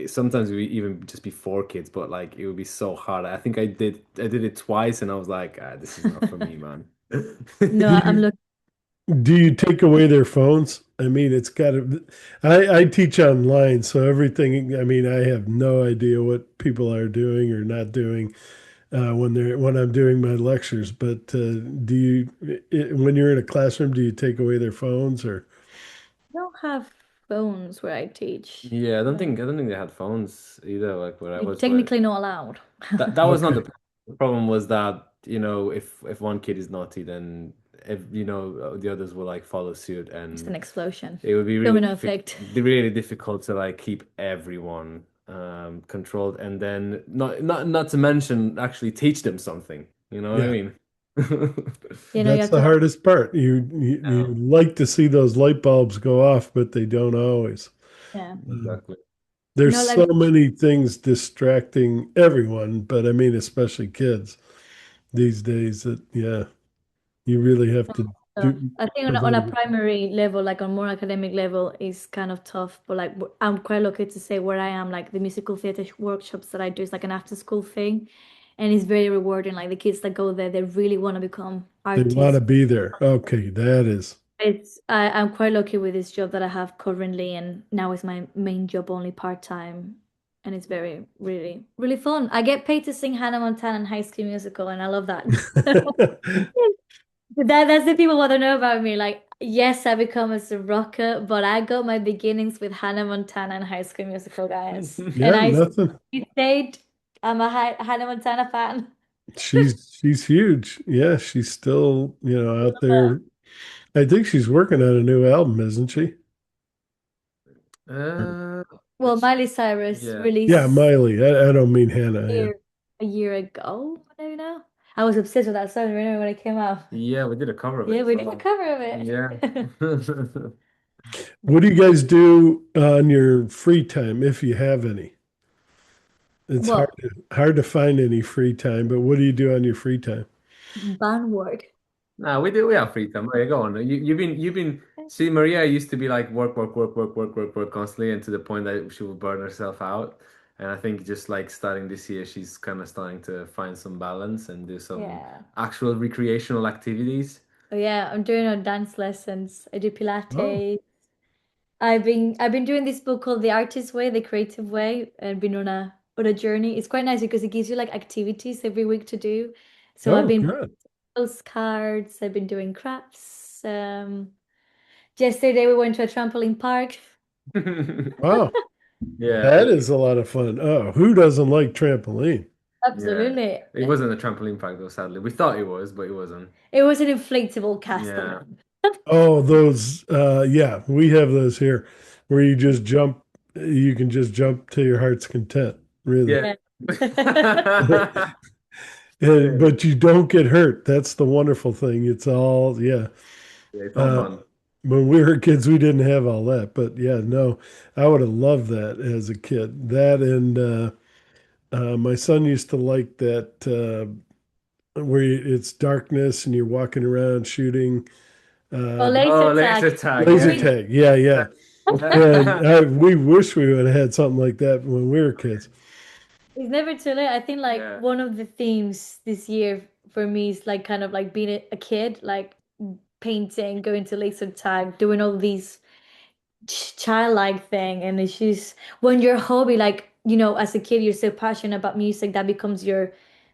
sometimes we even just be 4 kids, but like it would be so hard. I think I did it twice and I was like, this is not for me, man. No, Do I'm you looking. do you take away their phones? I mean, it's got to. I teach online, so everything. I mean, I have no idea what people are doing or not doing when I'm doing my lectures. But do when you're in a classroom, do you take away their phones or? I don't have phones where I teach. Yeah, I don't No, think I don't think they had phones either, like where I you're was, but technically not allowed. that was not the Okay. problem. The problem was that, if one kid is naughty, then the others will like follow suit Just and an explosion. it would be Domino effect. really difficult to like keep everyone controlled and then not to mention actually teach them something. You know what I Yeah, mean? You know, you that's have the to like, hardest part. You Yeah, like to see those light bulbs go off, but they don't always. yeah. Um, exactly. You there's know, so like many things distracting everyone, but I mean, especially kids these days that, yeah, you really have to do I think on a provide it. primary level, like on more academic level, is kind of tough. But like, I'm quite lucky to say where I am, like the musical theater workshops that I do is like an after school thing, and it's very rewarding. Like the kids that go there, they really want to become They want to artists. be there. Okay, that is. I'm quite lucky with this job that I have currently, and now it's my main job, only part-time, and it's very, really, really fun. I get paid to sing Hannah Montana and High School Musical, and I love that. That's the people want to know about me. Like, yes, I become as a rocker, but I got my beginnings with Hannah Montana and High School Musical, guys. And Yeah, nothing. stayed. I'm a Hannah Montana fan. She's huge. Yeah, she's still, out there. I think she's working on a new album, isn't she? Uh, Well, Miley Cyrus yeah. Yeah, released Miley. I don't mean Hannah. Yeah. a year ago, maybe now. I was obsessed with that song, remember when it came out? Yeah, we did a cover of it Yeah, as we did a well. cover of Yeah. it. What do you guys do on your free time, if you have any? It's Well, hard to find any free time, but what do you do on your free time? Banward. No, we have free time. Maria, go on. You've been see Maria used to be like work, work, work, work, work, work, work constantly and to the point that she would burn herself out. And I think just like starting this year, she's kind of starting to find some balance and do some Yeah. actual recreational activities. Oh yeah, I'm doing on dance lessons. I do Oh, Pilates. I've been doing this book called The Artist Way, The Creative Way, and been on a journey. It's quite nice because it gives you like activities every week to do. So I've oh, been good. postcards, I've been doing crafts. Yesterday we went to a trampoline park. Wow, Yeah, that is a lot of fun. Oh, who doesn't like trampoline? yeah. Absolutely. It wasn't a trampoline park though, sadly. We thought it was, but it wasn't. It was an inflatable castle. Yeah. Oh, those, yeah, we have those here where you just jump, you can just jump to your heart's content, really. Yeah. Yeah. Yeah, But you don't get hurt. That's the wonderful thing. It's all, yeah. it's all Uh, fun. when we were kids, we didn't have all that. But yeah, no, I would have loved that as a kid. That and my son used to like that where it's darkness and you're walking around shooting Or Oh, laser laser tag. tag, I laser yeah. mean, tag. Yeah, yeah. And we wish we would have had something like that when we were kids. it's never too late. I think like Yeah. one of the themes this year for me is like kind of like being a kid, like painting, going to laser tag, doing all these childlike thing. And it's just when your hobby, like, as a kid, you're so passionate about music that becomes your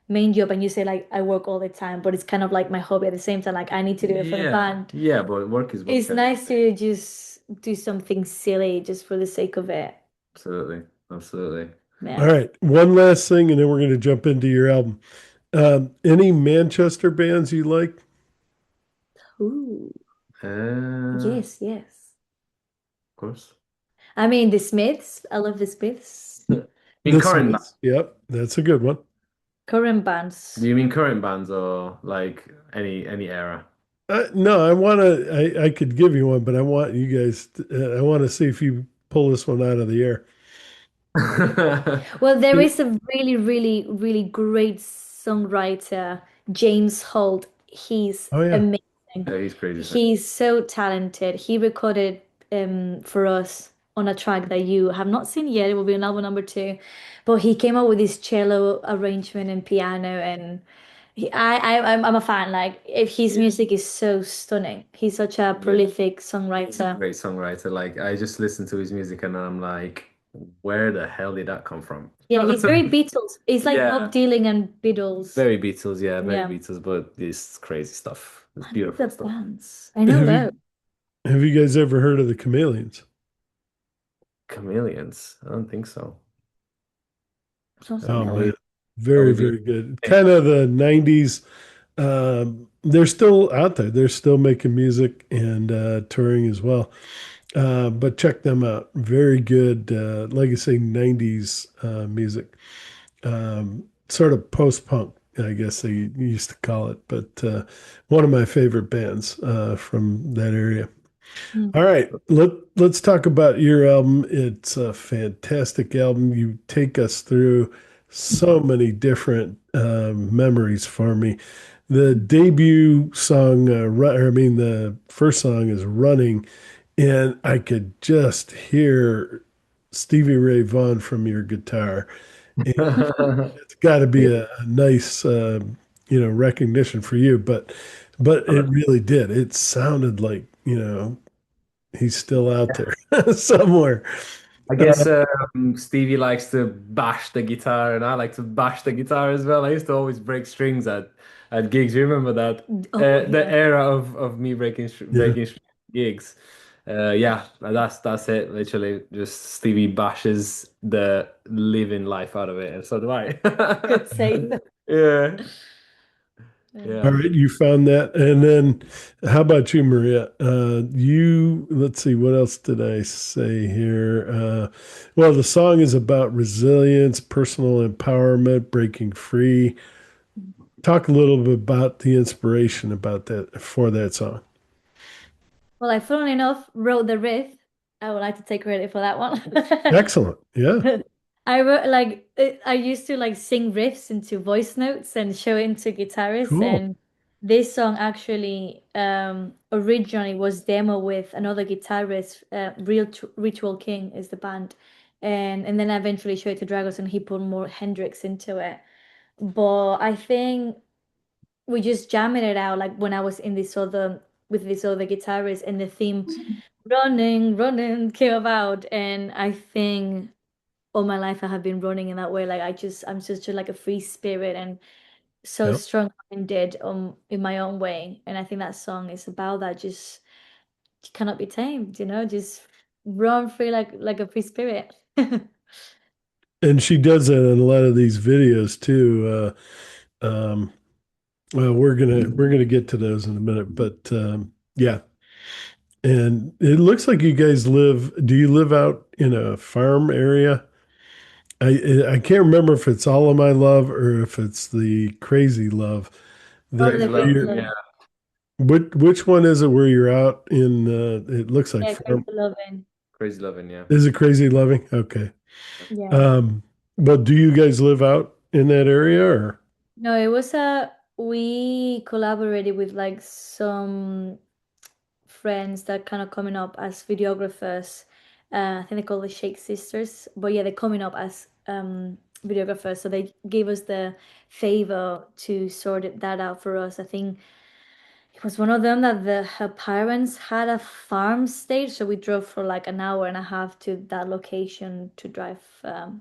main job. And you say, like, I work all the time, but it's kind of like my hobby at the same time. Like, I need to do it for the Yeah. band. Yeah, but work is work It's at the end of nice the day. to just do something silly just for the sake of it. Absolutely. Absolutely. All Yeah. right, one last thing, and then we're going to jump into your album. Any Manchester bands you like? Ooh, Of yes, yes. course. I mean, the Smiths. I love the Smiths. In The current Smiths. Yep, that's a good one. Current Do bands. you mean current bands or like any era? No, I want to. I could give you one, but I want you guys. I want to see if you pull this one out of the air. Well, there is a really, really, really great songwriter, James Holt. He's Oh yeah. amazing. Yeah, he's crazy. He's so talented. He recorded for us on a track that you have not seen yet. It will be on album number two. But he came up with this cello arrangement and piano, and I'm a fan. Like, if his Yeah. music is so stunning. He's such a Yeah. prolific He's a songwriter. great songwriter. Like I just listen to his music and I'm like, where the hell did that come from? Yeah, he's very Beatles. He's like Bob Yeah. Dylan and Beatles. Very Beatles, yeah, very Yeah. Beatles, but this crazy stuff. It's I know the beautiful stuff. bands. I know Have that. you guys ever heard of the Chameleons? Chameleons. I don't think so. Sounds Oh man, familiar. Are very we doing? very good. Kind of the '90s. They're still out there. They're still making music and touring as well. But check them out. Very good, like I say, '90s music. Sort of post-punk, I guess they used to call it. But one of my favorite bands from that area. Mm. All right, let's talk about your album. It's a fantastic album. You take us through so many different memories for me. The debut song, I mean, the first song is "Running," and I could just hear Stevie Ray Vaughan from your guitar. And it's got to be a nice, recognition for you. But it really did. It sounded like, he's still out there somewhere. I guess Stevie likes to bash the guitar, and I like to bash the guitar as well. I used to always break strings at gigs. You remember that? Oh The yeah. era of me Yeah. breaking strings at gigs. Yeah, that's it. Literally, just Stevie bashes the living life out of it, and so do I. Could say that. Yeah, All yeah. right, you found that. And then how about you, Maria? Let's see, what else did I say here? Well, the song is about resilience, personal empowerment, breaking free. Talk a little bit about the inspiration about that for that song. Well, I funnily enough wrote the riff. I would like to take credit for that one. Excellent. Yeah. I wrote like I used to like sing riffs into voice notes and show it to guitarists. Cool. And this song actually originally was demo with another guitarist, Ritual King is the band. And then I eventually showed it to Dragos and he put more Hendrix into it. But I think we just jamming it out like when I was in this other with this other guitarist and the theme running, running came about. And I think all my life I have been running in that way. Like I'm just like a free spirit and so Yep. strong-minded in my own way. And I think that song is about that. Just cannot be tamed, just run free like a free spirit. And she does that in a lot of these videos too. Um, well, we're gonna get to those in a minute, but yeah. And it looks like you guys live. Do you live out in a farm area? I can't remember if it's All of My Love or if it's the Crazy Love Oh, Crazy that the where crazy love. you're. love. Yeah, Which one is it where you're out in? It looks like Yeah, crazy farm. loving. crazy loving. Yeah. Is it Crazy Loving? Okay. Yeah. Um, but do you guys live out in that area or? No, it was we collaborated with like some friends that kind of coming up as videographers. I think they call the Shake Sisters, but yeah, they're coming up as videographers. So they gave us the favor to that out for us. I think it was one of them that her parents had a farm stage, so we drove for like an hour and a half to that location to drive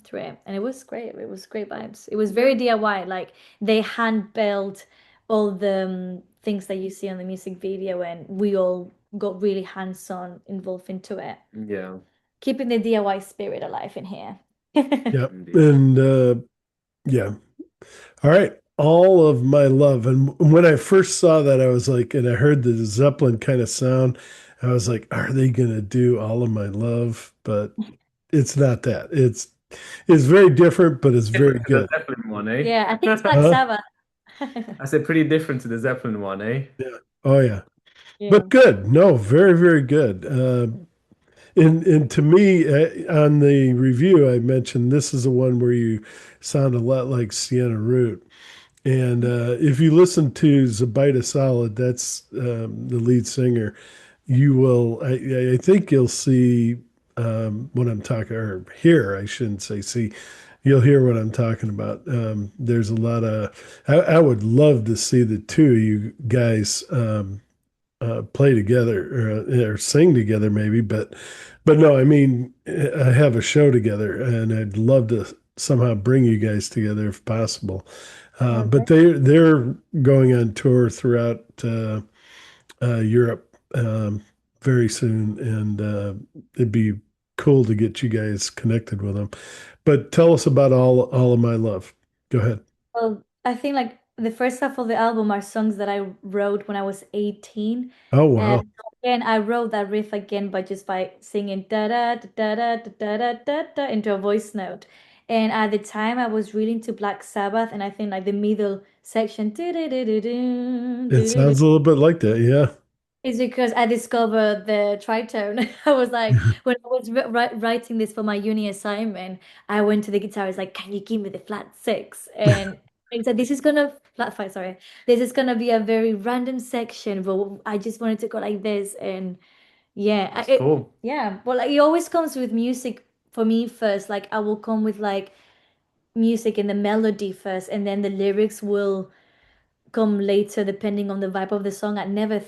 through it, and it was great. It was great vibes. It was very DIY. Like they hand built all the things that you see on the music video, and we all got really hands-on involved into it, Yeah. keeping the DIY spirit alive in here. Yeah. Indeed. And yeah. All right. All of My Love. And when I first saw that, I was like, and I heard the Zeppelin kind of sound, I was like, are they gonna do All of My Love? But it's not that. It's very different, but it's very Different to the good. Zeppelin one, eh? Yeah, I think it's Black Huh? Sabbath. I said pretty different to the Zeppelin one, eh? Yeah. Oh yeah. Yeah. But good. No, very, very good. And to me, on the review, I mentioned this is the one where you sound a lot like Sienna Root. And if you listen to Zubaida Salad, that's the lead singer, you will, I think you'll see what I'm talking, or hear, I shouldn't say see, you'll hear what I'm talking about. There's a lot of, I would love to see the two of you guys play together or sing together maybe, but no, I mean, I have a show together and I'd love to somehow bring you guys together if possible. But Okay. they're going on tour throughout Europe very soon, and it'd be cool to get you guys connected with them. But tell us about all of my love. Go ahead. Well, I think like the first half of the album are songs that I wrote when I was 18. Oh And wow, so again, I wrote that riff again by singing da da da da da da da da da into a voice note. And at the time, I was really into Black Sabbath, and I think like the middle section it sounds a little bit like that. Yeah. is because I discovered the tritone. I was like, when I was writing this for my uni assignment, I went to the guitarist like, "Can you give me the flat six?" And he said, "This is gonna flat five, sorry. This is gonna be a very random section, but I just wanted to go like this." And yeah, That's cool. yeah. Well, like, it always comes with music for me first. Like I will come with like music and the melody first, and then the lyrics will come later depending on the vibe of the song. I never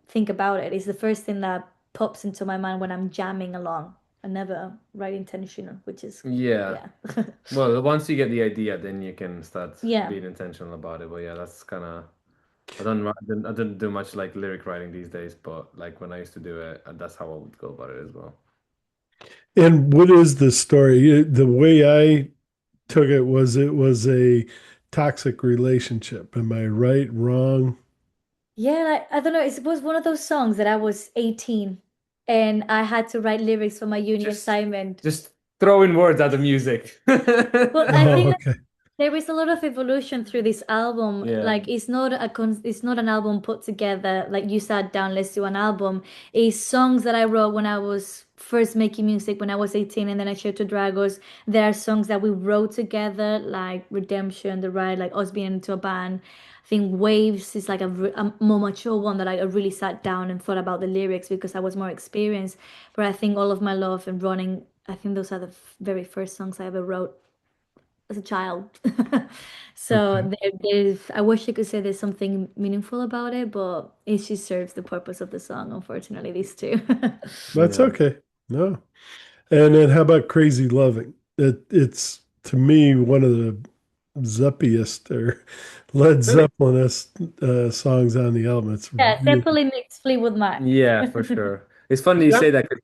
think about it. It's the first thing that pops into my mind when I'm jamming along. I never write intentional, which is Yeah. yeah. Well, once you get the idea, then you can start Yeah. being intentional about it. But yeah, that's kind of I didn't do much like lyric writing these days, but like when I used to do it, that's how I would go about it as well. And what is the story? The way I took it was a toxic relationship. Am I right, wrong? Yeah, like, I don't know. It was one of those songs that I was 18 and I had to write lyrics for my uni Just assignment. just throwing words at the music. Well, I Oh, think okay. there is a lot of evolution through this album. Yeah. Like it's not an album put together like you sat down, let's do an album. It's songs that I wrote when I was first making music when I was 18 and then I shared to Dragos. There are songs that we wrote together like Redemption, The Ride, like us being into a band. I think Waves is like a more mature one that I really sat down and thought about the lyrics because I was more experienced. But I think All of My Love and Running, I think those are the very first songs I ever wrote as a child. So Okay. I wish I could say there's something meaningful about it, but it just serves the purpose of the song, unfortunately, these two. That's Yeah. okay. No. And then how about Crazy Loving? It's to me one of the zeppiest or Led Really? Zeppelinist songs on the album. It's Yeah, really definitely mixed Fleetwood Mac. Yeah, for sure. It's funny you Yeah. say that 'cause,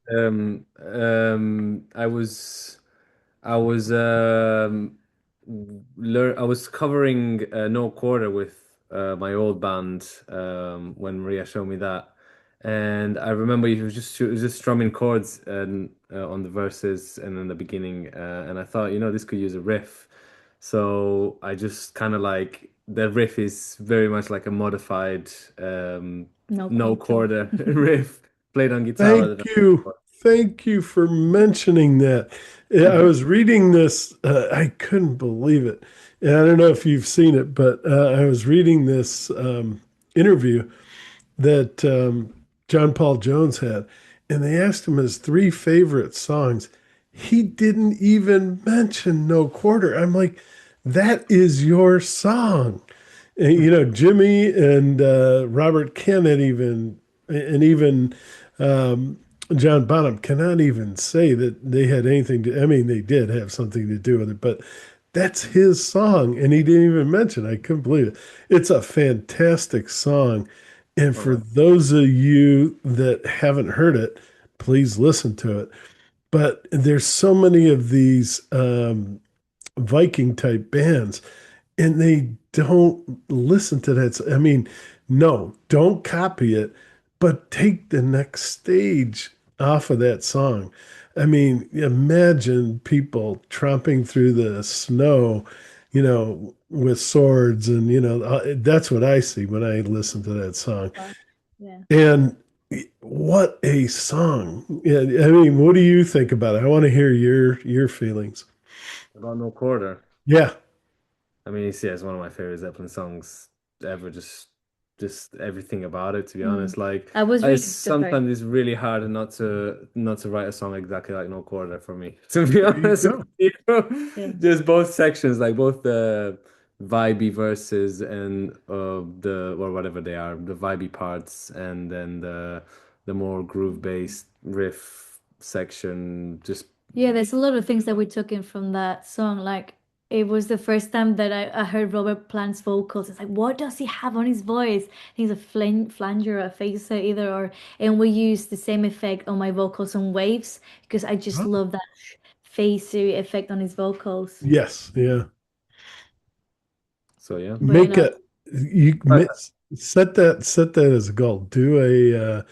I was I was covering No Quarter with my old band when Maria showed me that, and I remember he was just strumming chords and on the verses and in the beginning, and I thought, this could use a riff, so I just kind of like the riff is very much like a modified No No quarter. Quarter riff played on guitar rather Thank than. you. Thank you for mentioning that. Yeah, I Mhm. was reading this. I couldn't believe it. And I don't know if you've seen it, but I was reading this interview that John Paul Jones had, and they asked him his three favorite songs. He didn't even mention No Quarter. I'm like, that is your song. And, Jimmy and Robert cannot even, and even John Bonham cannot even say that they had anything to, I mean, they did have something to do with it, but that's his song. And he didn't even mention, I couldn't believe it. It's a fantastic song. And All for right. those of you that haven't heard it, please listen to it. But there's so many of these Viking type bands, and they don't listen to that. I mean, no, don't copy it, but take the next stage off of that song. I mean, imagine people tromping through the snow, with swords, and that's what I see when I listen to that song. Wow. Yeah. And what a song! Yeah, I mean, what do you think about it? I want to hear your feelings. About No Quarter. Yeah. I mean, it's one of my favorite Zeppelin songs ever. Just everything about it, to be Mm. honest. Like, I was it's reading, sorry. sometimes it's really hard not to write a song exactly like No Quarter for me. To be There you honest with go. you, Yeah. just both sections, like both the vibey verses and the or whatever they are, the vibey parts, and then the more groove-based riff section. Just Yeah, there's a lot of things that we took in from that song. Like it was the first time that I heard Robert Plant's vocals. It's like, what does he have on his voice? He's a flanger or a phaser either, or and we used the same effect on my vocals on Waves because I just Huh? love that phaser effect on his vocals. Yes. Yeah. so, yeah. But Make it. You set that as a goal. Do a.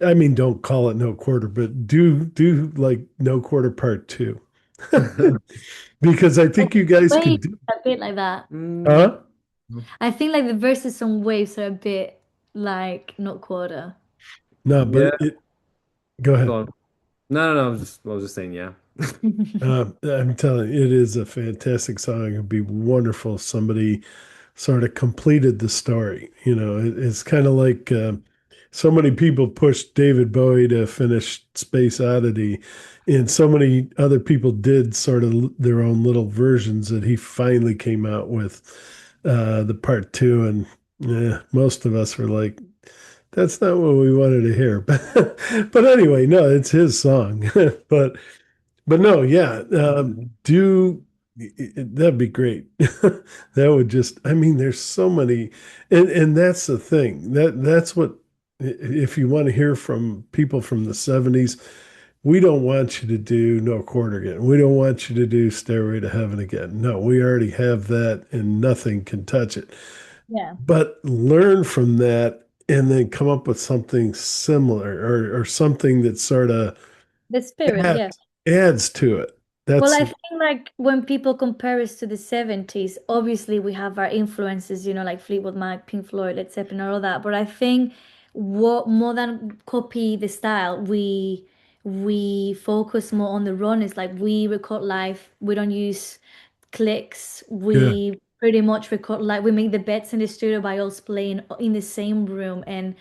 I mean, don't call it No Quarter, but do like No Quarter Part Two, because I think you guys could Waves do. a bit like that. Mm. Huh? I think like the verses on Waves are a bit like not quarter. No, but Yeah, it. Go go ahead. on. No, no, no. I was just saying, yeah. I'm telling you, it is a fantastic song. It'd be wonderful if somebody sort of completed the story. It's kind of like so many people pushed David Bowie to finish Space Oddity, and so many other people did sort of their own little versions that he finally came out with the part two. And most of us were like, that's not what we wanted to hear. But anyway, no, it's his song. But no, yeah, do that'd be great. That would just, I mean, there's so many, and that's the thing. That's what, if you want to hear from people from the 70s, we don't want you to do No Quarter again. We don't want you to do Stairway to Heaven again. No, we already have that and nothing can touch it. Yeah. But learn from that and then come up with something similar, or something that sort of The spirit, yeah. adds to it. Well, That's I think like when people compare us to the 70s, obviously we have our influences, like Fleetwood Mac, Pink Floyd, Led Zeppelin, all of that. But I think what more than copy the style, we focus more on the run. It's like we record live, we don't use clicks. good. We pretty much record like we make the beds in the studio by us playing in the same room, and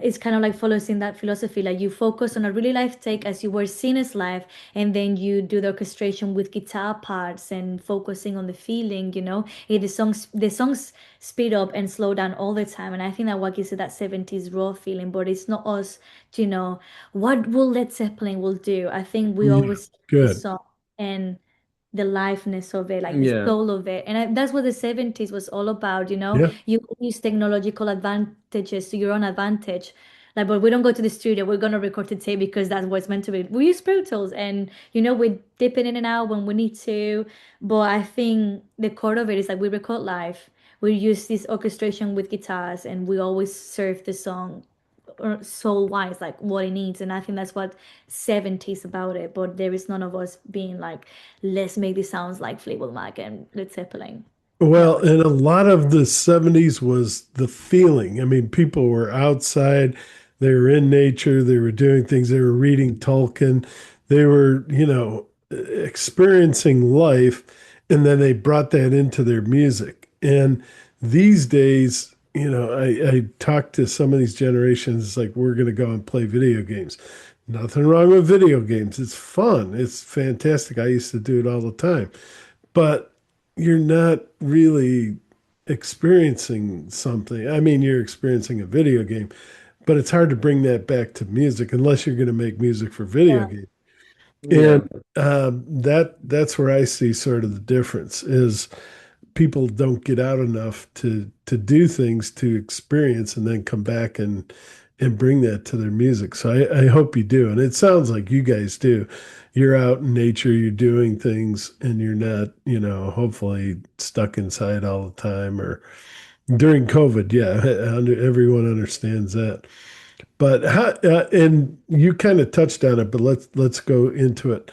it's kind of like follows in that philosophy. Like you focus on a really live take as you were seen as live, and then you do the orchestration with guitar parts and focusing on the feeling. The songs speed up and slow down all the time. And I think that what gives it that 70s raw feeling, but it's not us, you know, what will Led Zeppelin will do. I think we Yeah, always the good. song and the liveness of it, like the Yeah. soul of it. And that's what the 70s was all about. Yeah, You use technological advantages to your own advantage. Like, but we don't go to the studio. We're gonna record to tape because that's what's meant to be. We use Pro Tools, and we dip it in and out when we need to. But I think the core of it is like we record live. We use this orchestration with guitars, and we always serve the song or soul wise like what it needs. And I think that's what 70s about it. But there is none of us being like, let's make this sounds like Fleetwood Mac and Led Zeppelin. Well, No. and a lot of the 70s was the feeling. I mean, people were outside, they were in nature, they were doing things, they were reading Tolkien, they were, experiencing life, and then they brought that into their music. And these days, I talk to some of these generations, it's like, we're going to go and play video games. Nothing wrong with video games. It's fun. It's fantastic. I used to do it all the time. But you're not really experiencing something. I mean, you're experiencing a video game, but it's hard to bring that back to music unless you're going to make music for video Yeah. games. And Yeah. that's where I see sort of the difference is people don't get out enough to do things to experience and then come back and bring that to their music. So I hope you do. And it sounds like you guys do. You're out in nature, you're doing things, and you're not, hopefully stuck inside all the time or during COVID. Yeah, everyone understands that. But and you kind of touched on it, but let's go into it.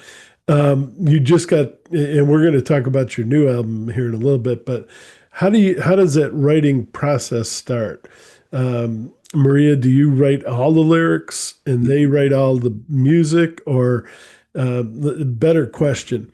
You just got, and we're going to talk about your new album here in a little bit, but how does that writing process start? Maria, do you write all the lyrics and they write all the music, or better question,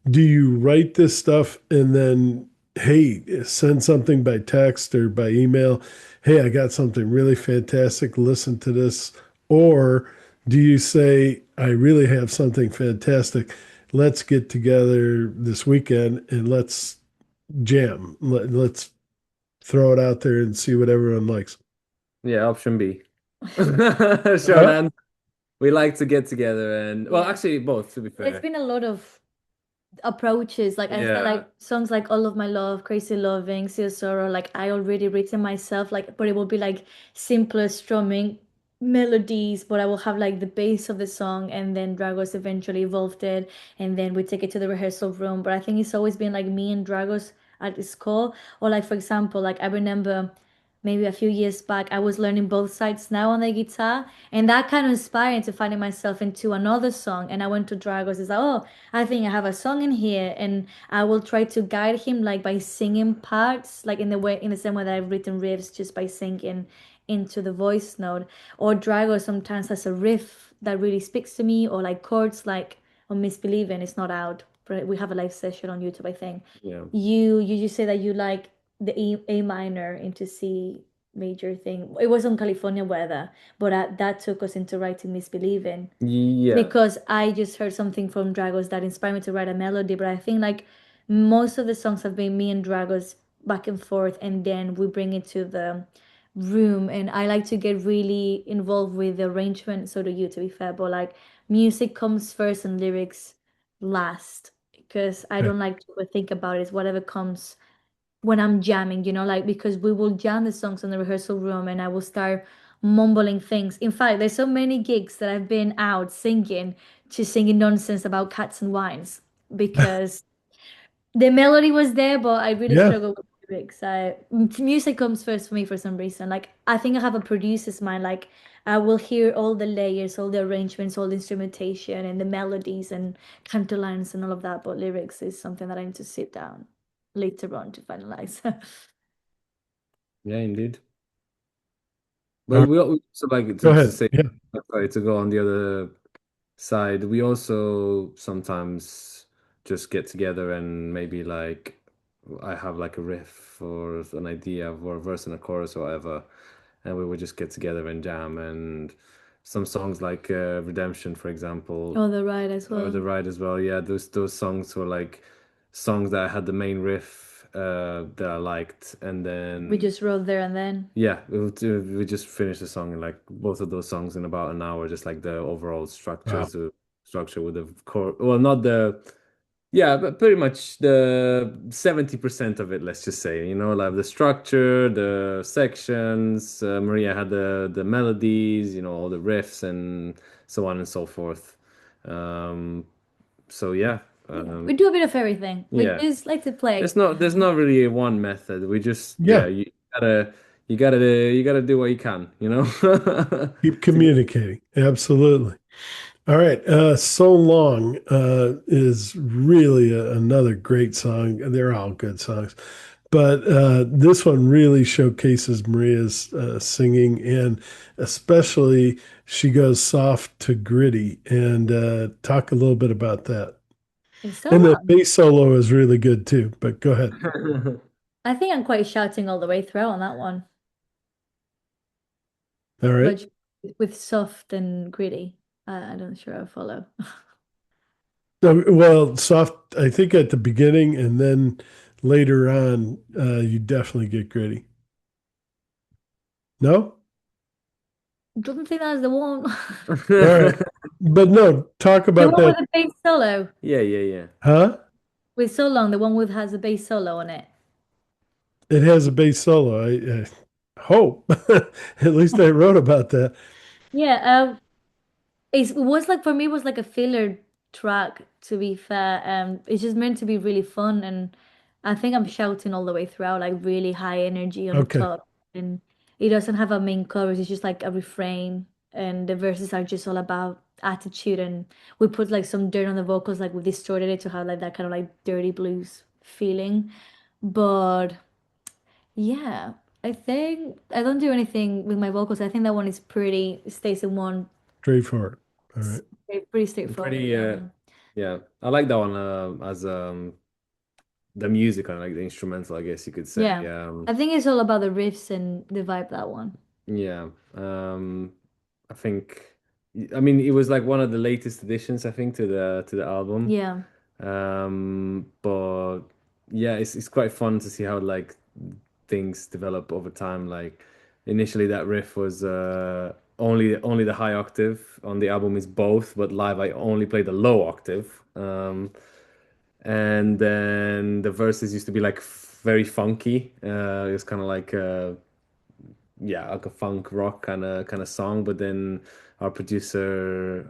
do you write this stuff and then, hey, send something by text or by email? Hey, I got something really fantastic. Listen to this. Or do you say, I really have something fantastic. Let's get together this weekend and let's jam. Let's throw it out there and see what everyone likes. Yeah, option B. Short Uh, answer. We like to get together and well, Yeah. actually both, to be There's fair. been a lot of approaches. Like I said, Yeah. like songs like All of My Love, Crazy Loving, Seal Sorrow, like I already written myself, like, but it will be like simpler strumming melodies, but I will have like the bass of the song, and then Dragos eventually evolved it, and then we take it to the rehearsal room. But I think it's always been like me and Dragos at its core. Or like for example, like I remember maybe a few years back, I was learning both sides now on the guitar, and that kind of inspired into finding myself into another song. And I went to Dragos, it's like, oh, I think I have a song in here, and I will try to guide him like by singing parts, like in the same way that I've written riffs just by singing into the voice note. Or Drago sometimes has a riff that really speaks to me, or like chords like on Misbelieving, it's not out, but we have a live session on YouTube, I think. Yeah. You just say that you like the A minor into C major thing. It was on California Weather, but that took us into writing Misbelieving Yeah. because I just heard something from Dragos that inspired me to write a melody. But I think like most of the songs have been me and Dragos back and forth, and then we bring it to the room. And I like to get really involved with the arrangement, so do you, to be fair. But like music comes first and lyrics last because I okay. don't like to think about it. It's whatever comes when I'm jamming, like because we will jam the songs in the rehearsal room and I will start mumbling things. In fact, there's so many gigs that I've been out singing, just singing nonsense about cats and wines because the melody was there, but I really Yeah. struggle with lyrics. Music comes first for me for some reason. Like I think I have a producer's mind. Like I will hear all the layers, all the arrangements, all the instrumentation and the melodies and canto lines and all of that. But lyrics is something that I need to sit down later on to finalize. Yeah, indeed. All But right. we also like Go to ahead. say, Yeah. sorry, to go on the other side. We also sometimes just get together and maybe like I have like a riff or an idea or a verse and a chorus or whatever, and we would just get together and jam. And some songs like Redemption, for example, Oh, the ride as or The well. Ride as well. Yeah, those songs were like songs that had the main riff that I liked, and We then just wrote there and then. yeah, we just finished the song in like both of those songs in about an hour, just like the overall structure, Wow. so structure with the core. Well, not the Yeah, but pretty much the 70% of it, let's just say, like the structure, the sections, Maria had the melodies, all the riffs and so on and so forth. Um, so yeah, Yeah, we do a bit of everything. We yeah. just like to play. There's not really a one method. We just, yeah, Yeah, you gotta do what you can, keep to get. communicating. Absolutely. All right. So Long is really another great song. They're all good songs. But this one really showcases Maria's singing, and especially she goes soft to gritty. And talk a little bit about that. It's so And the long. bass solo is really good too. But go ahead. I think I'm quite shouting all the way through on that one, All right. but with soft and gritty. I'm not sure I follow. Well, soft, I think at the beginning, and then later on, you definitely get gritty. No? Don't think that's the one. All right. But no, talk The about one that. with the bass solo. Yeah, yeah, yeah. Huh? With So Long, the one with has a bass solo on it. It has a bass solo. I hope. At least I wrote about that. Yeah, it was like for me it was like a filler track to be fair. It's just meant to be really fun and I think I'm shouting all the way throughout, like really high energy on the Okay. top. And it doesn't have a main chorus, it's just like a refrain and the verses are just all about attitude and we put like some dirt on the vocals, like we distorted it to have like that kind of like dirty blues feeling. But yeah, I think I don't do anything with my vocals. I think that one is pretty stays in one Straightforward. All right. pretty straightforward. Pretty, yeah. I like that one as the music on like the instrumental, I guess you could say. Yeah. I think it's all about the riffs and the vibe, that one. Yeah. I think, I mean, it was like one of the latest additions, I think, to the album. Yeah. But yeah, it's quite fun to see how like things develop over time. Like initially that riff was only the high octave on the album is both, but live I only play the low octave. And then the verses used to be like very funky. It was kind of like yeah, like a funk rock kind of song. But then our producer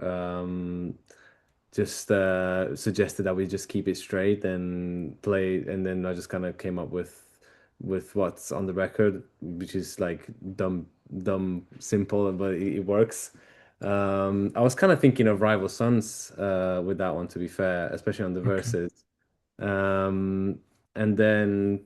just suggested that we just keep it straight and play, and then I just kind of came up with what's on the record, which is like dumb, simple, but it works. I was kind of thinking of Rival Sons with that one, to be fair, especially on the Okay. verses. Um, and then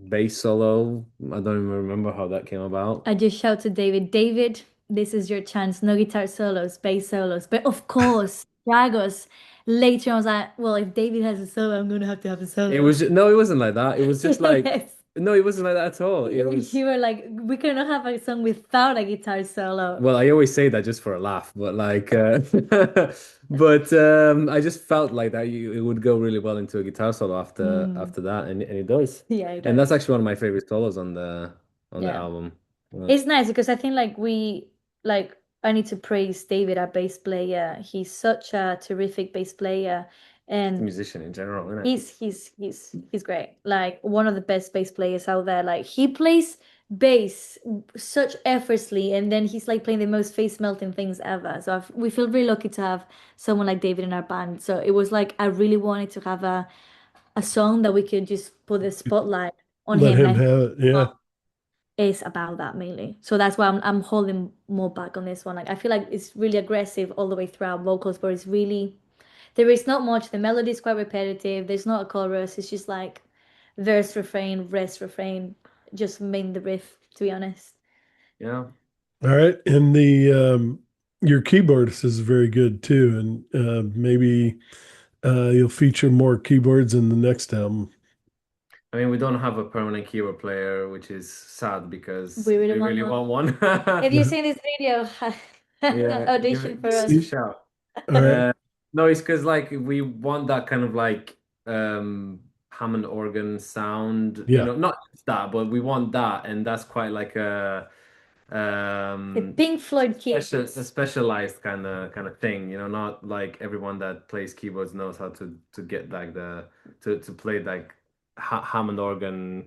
bass solo, I don't even remember how that came about. I just shout to David, David, this is your chance. No guitar solos, bass solos. But of course, Dragos. Later, I was like, well, if David has a solo, I'm gonna have to have a It solo. was no, it wasn't like that. It was just like Yes. no, it wasn't like that at all. It was You were like, we cannot have a song without a guitar solo. well, I always say that just for a laugh, but like but I just felt like that it would go really well into a guitar solo after Mm. after that, and it does. Yeah, it And does. that's actually one of my favorite solos on the Yeah. album. Yeah. It's nice because I think like I need to praise David, our bass player. He's such a terrific bass player and Musician in general, isn't it? he's great. Like one of the best bass players out there. Like he plays bass such effortlessly and then he's like playing the most face melting things ever. So we feel really lucky to have someone like David in our band. So it was like I really wanted to have a song that we could just put the spotlight on Let him. him have it. Yeah. Is about that mainly. So that's why I'm holding more back on this one. Like I feel like it's really aggressive all the way throughout vocals, but it's really there is not much. The melody is quite repetitive. There's not a chorus. It's just like verse, refrain, rest, refrain. Just main the riff, to be honest. Yeah. All right. And the your keyboardist is very good too. And maybe you'll feature more keyboards in the next album. I mean, we don't have a permanent keyboard player, which is sad because We really we want really one. want Have one. you seen this video? Yeah, Audition for give us. us a See? shout. All right. No, it's because like we want that kind of like Hammond organ sound, Yeah. not just that, but we want that, and that's quite like a The Um, Pink Floyd a keyboards. specialized kind of thing, not like everyone that plays keyboards knows how to get like to play like Hammond organ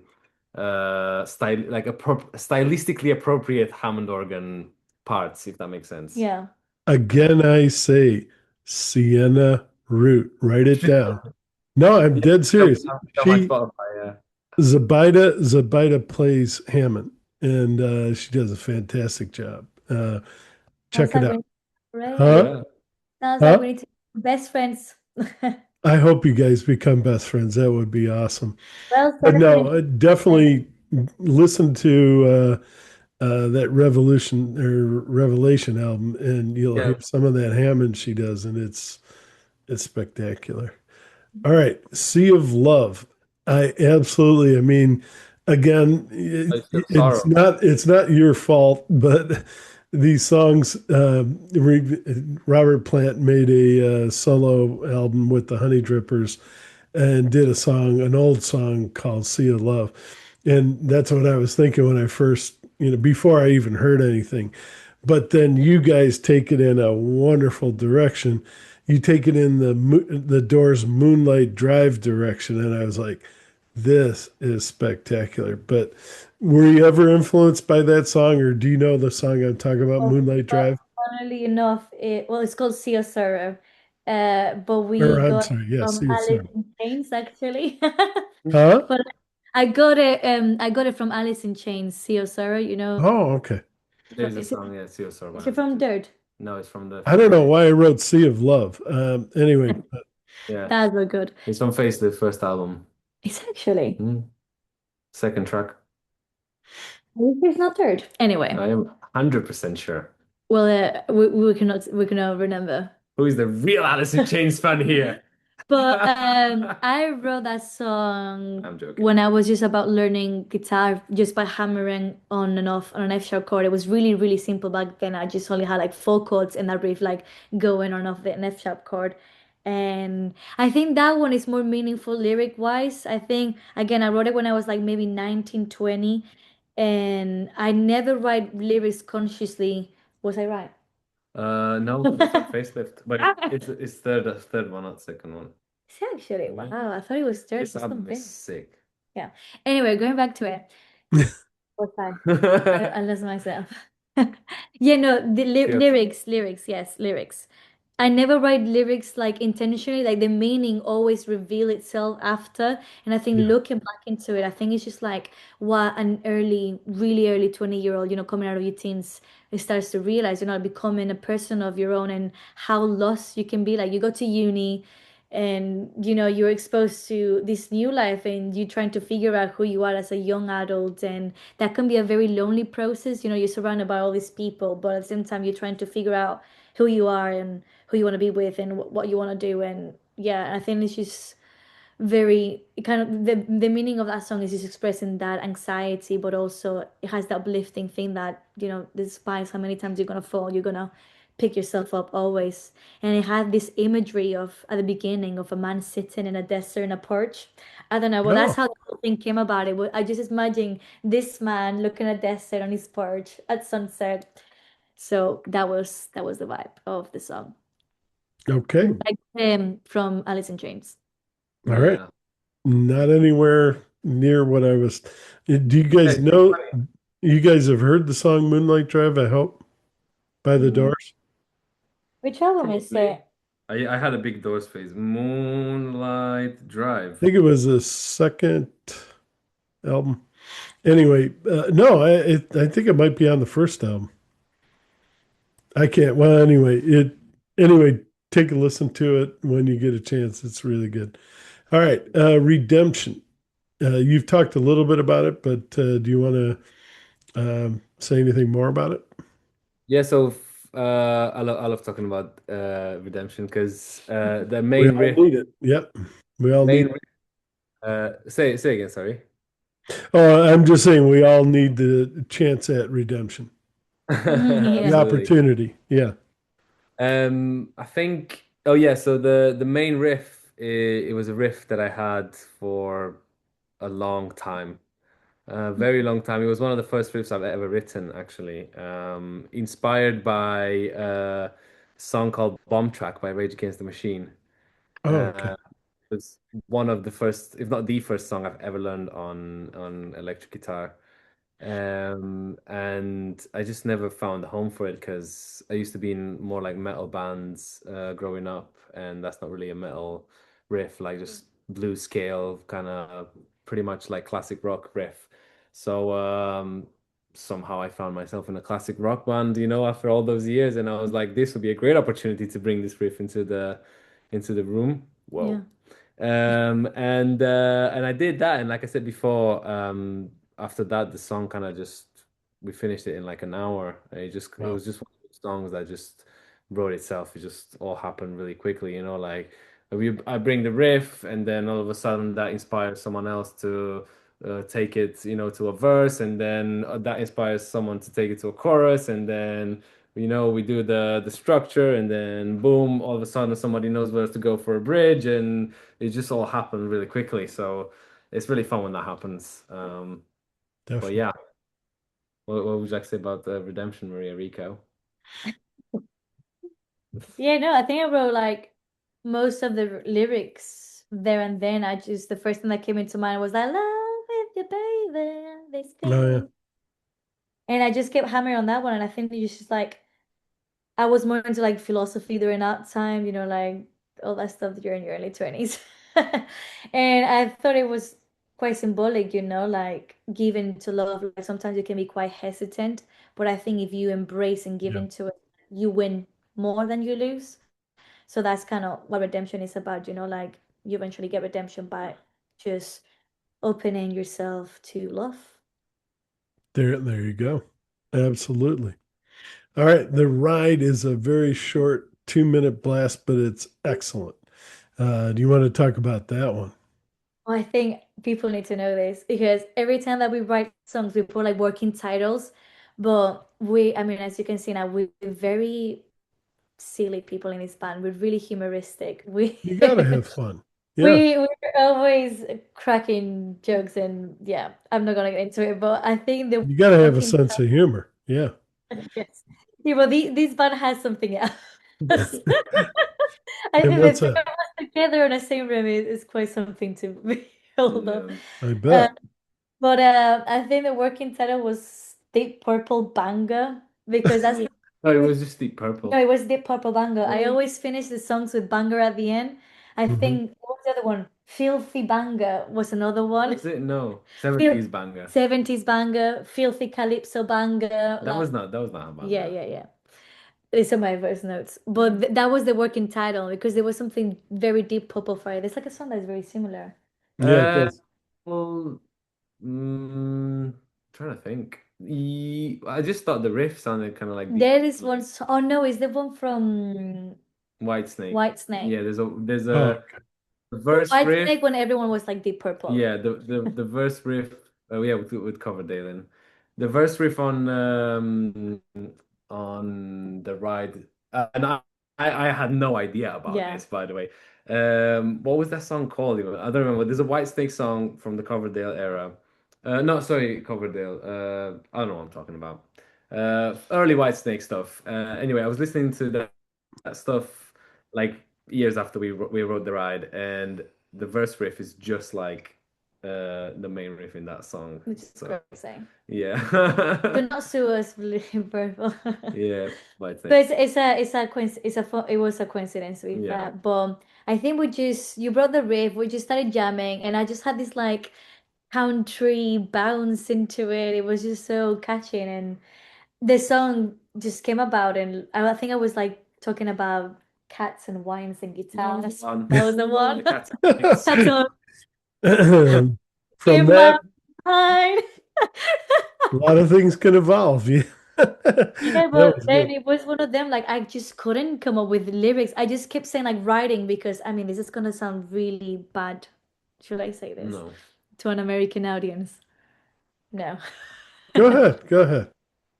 style like stylistically appropriate Hammond organ parts, if that makes sense. Yeah. Again, I say Sienna Root. Write it down. No, I'm Yeah, dead serious. on my She Spotify, yeah. Zabida plays Hammond, and she does a fantastic job. Sounds Check it like we out. need to Huh? Yeah. Sounds like Huh? we need to be best friends. I hope you guys become best friends. That would be awesome. Well But said, a no, friend. definitely listen to that Revolution or Revelation album, and you'll Yeah. hear some of that Hammond she does, and it's spectacular. All right, Sea of Love. I absolutely. I mean, again, I feel sorrow. it's not your fault, but these songs. Robert Plant made a solo album with the Honey Drippers and did an old song called Sea of Love, and that's what I was thinking when I first, before I even heard anything. But then you guys take it in a wonderful direction. You take it in the Doors Moonlight Drive direction, and I was like, this is spectacular. But were you ever influenced by that song, or do you know the song I'm talking about, Well, Moonlight Drive? funnily enough, it's called Sea of Sorrow. But Or we I'm got it sorry, yes, from Sea of Alice Sorrow. in Chains actually. Huh? But I got it from Alice in Chains, Sea of Sorrow, Oh, okay. There's a Is it song, yeah, Seal Star is one it has it from too. Dirt? No, it's from the I don't know Face. why I wrote Sea of Love. Anyway, Yeah. That's so good. It's from Face, the first album. It's actually. Mm. Second track. It's not Dirt. Anyway, I am 100% sure. well, we cannot remember. Who is the real Alice in Chains fan here? But I'm I wrote that song joking. when I was just about learning guitar, just by hammering on and off on an F sharp chord. It was really, really simple back then. I just only had like four chords and that riff like going on off an F sharp chord. And I think that one is more meaningful lyric wise. I think again I wrote it when I was like maybe 19, 20, and I never write lyrics consciously. Was I right? No, that's not Facelift, but it's third one, not second one. It's actually, Yeah. wow, I thought it was third This for album is something. sick. Yeah. Anyway, going back to it. What's that? I lost myself. Yeah, no, the Yes. lyrics, yes, lyrics. I never write lyrics like intentionally, like the meaning always reveal itself after. And I think yeah. looking back into it, I think it's just like what an really early 20-year-old, coming out of your teens, it starts to realize, becoming a person of your own and how lost you can be. Like you go to uni and you're exposed to this new life and you're trying to figure out who you are as a young adult, and that can be a very lonely process. You're surrounded by all these people, but at the same time, you're trying to figure out who you are and who you want to be with and what you want to do. And yeah, I think it's just very kind of the meaning of that song is just expressing that anxiety, but also it has that uplifting thing that, despite how many times you're gonna fall, you're gonna pick yourself up always. And it had this imagery of at the beginning of a man sitting in a desert in a porch. I don't know. Well, that's No. how the whole thing came about. I just imagine this man looking at desert on his porch at sunset. So that was the vibe of the song. Okay. Like from Alice in Chains. All right. Yeah. Not anywhere near what I was. Do you guys Hey, know? You guys have heard the song Moonlight Drive, I hope, by the Mm, Doors. which album is probably. it? I had a big Doors phase. Moonlight I Drive. think it was the second album. Anyway, no, I think it might be on the first album. I can't. Well, anyway, take a listen to it when you get a chance. It's really good. All right, Redemption. You've talked a little bit about it, but do you want to say anything more about it? Yeah, so I love talking about Redemption because the We main all riff, need it. Yep, we all need main it. riff, say again, sorry. Oh, I'm just saying we all need the chance at redemption, the Yeah. Absolutely. opportunity. Yeah. I think. Oh yeah. So the main riff, it was a riff that I had for a long time. A very long time. It was one of the first riffs I've ever written, actually. Inspired by a song called Bomb Track by Rage Against the Machine. Oh, okay. Uh, it's one of the first, if not the first song I've ever learned on electric guitar. And I just never found a home for it because I used to be in more like metal bands growing up, and that's not really a metal riff, like just blues scale, kind of pretty much like classic rock riff. So somehow I found myself in a classic rock band, after all those years, and I was like, this would be a great opportunity to bring this riff into the room. Yeah. Whoa. And I did that, and like I said before, after that the song kind of just we finished it in like an hour. It Wow. was just one of those songs that just wrote itself. It just all happened really quickly, like I bring the riff, and then all of a sudden that inspires someone else to take it, to a verse, and then that inspires someone to take it to a chorus, and then we do the structure, and then boom, all of a sudden somebody knows where to go for a bridge, and it just all happened really quickly. So it's really fun when that happens. But Definitely. yeah, what would you like to say about Redemption, Maria Rico? Yeah, no, I think I wrote like most of the lyrics there and then. The first thing that came into mind was I love with you, baby, this Oh, yeah. thing. And I just kept hammering on that one. And I think it's just like I was more into like philosophy during that time, like all that stuff during your early 20s. And I thought it was quite symbolic, like giving to love. Like sometimes you can be quite hesitant, but I think if you embrace and give Yeah. into it, you win more than you lose. So that's kind of what redemption is about, like you eventually get redemption by just opening yourself to love. There you go. Absolutely. All right. The ride is a very short 2-minute blast, but it's excellent. Do you want to talk about that one? Well, I think people need to know this because every time that we write songs, we put like working titles, but I mean, as you can see now, we're very silly people in this band. We're really humoristic. We You got to have fun. Yeah. we're always cracking jokes, and yeah, I'm not gonna get into it, but I think the You got to have a working sense of humor. Yeah. yes, yeah, but this band has something else. I And think the what's three that? of us together in the same room is quite something to behold of. Yeah. I Uh, bet. but I think the working title was Deep Purple Banga because that's No, it was just Deep no, Purple. it was Deep Purple Banga. I always finish the songs with banger at the end. I Hmm. think what was the other one? Filthy Banga was another one. Was it? No, Fil 70s banger. 70s Banga, Filthy Calypso Banga. Like That was not a yeah, banger. yeah, yeah. These are my voice notes. But that was the working title because there was something very deep purple for it. It's like a song that's very similar. Yeah, it Uh, does. well, trying to think. I just thought the riff sounded kind of like Deep There is Purple. one. Oh no, is the one from Whitesnake. Whitesnake. Yeah, there's Oh, a verse riff. Whitesnake when everyone was like Deep Purple. Yeah, the verse riff. Oh yeah, with Coverdale and the verse riff on the ride. And I had no idea about Yeah. this, by the way. What was that song called even? I don't remember. There's a Whitesnake song from the Coverdale era. No, sorry, Coverdale. I don't know what I'm talking about. Early Whitesnake stuff. Anyway, I was listening to that stuff like years after we wrote the ride, and the verse riff is just like the main riff in that song. Which is So crazy. Do yeah, not sue us, Blue Purple. yeah, but But it was a coincidence with yeah, that. But I think you brought the riff, we just started jamming, and I just had this like country bounce into it. It was just so catchy, and the song just came about, and I think I was like talking about cats and wines and that guitars. was the one. That was the one. The cat's eyes. That's all from in my that, mind. a lot of things can evolve. Yeah. Yeah, That but was then good. it was one of them, like I just couldn't come up with lyrics. I just kept saying like writing because I mean this is gonna sound really bad. Should I say this No. to an American audience? No. Go ahead. Go ahead.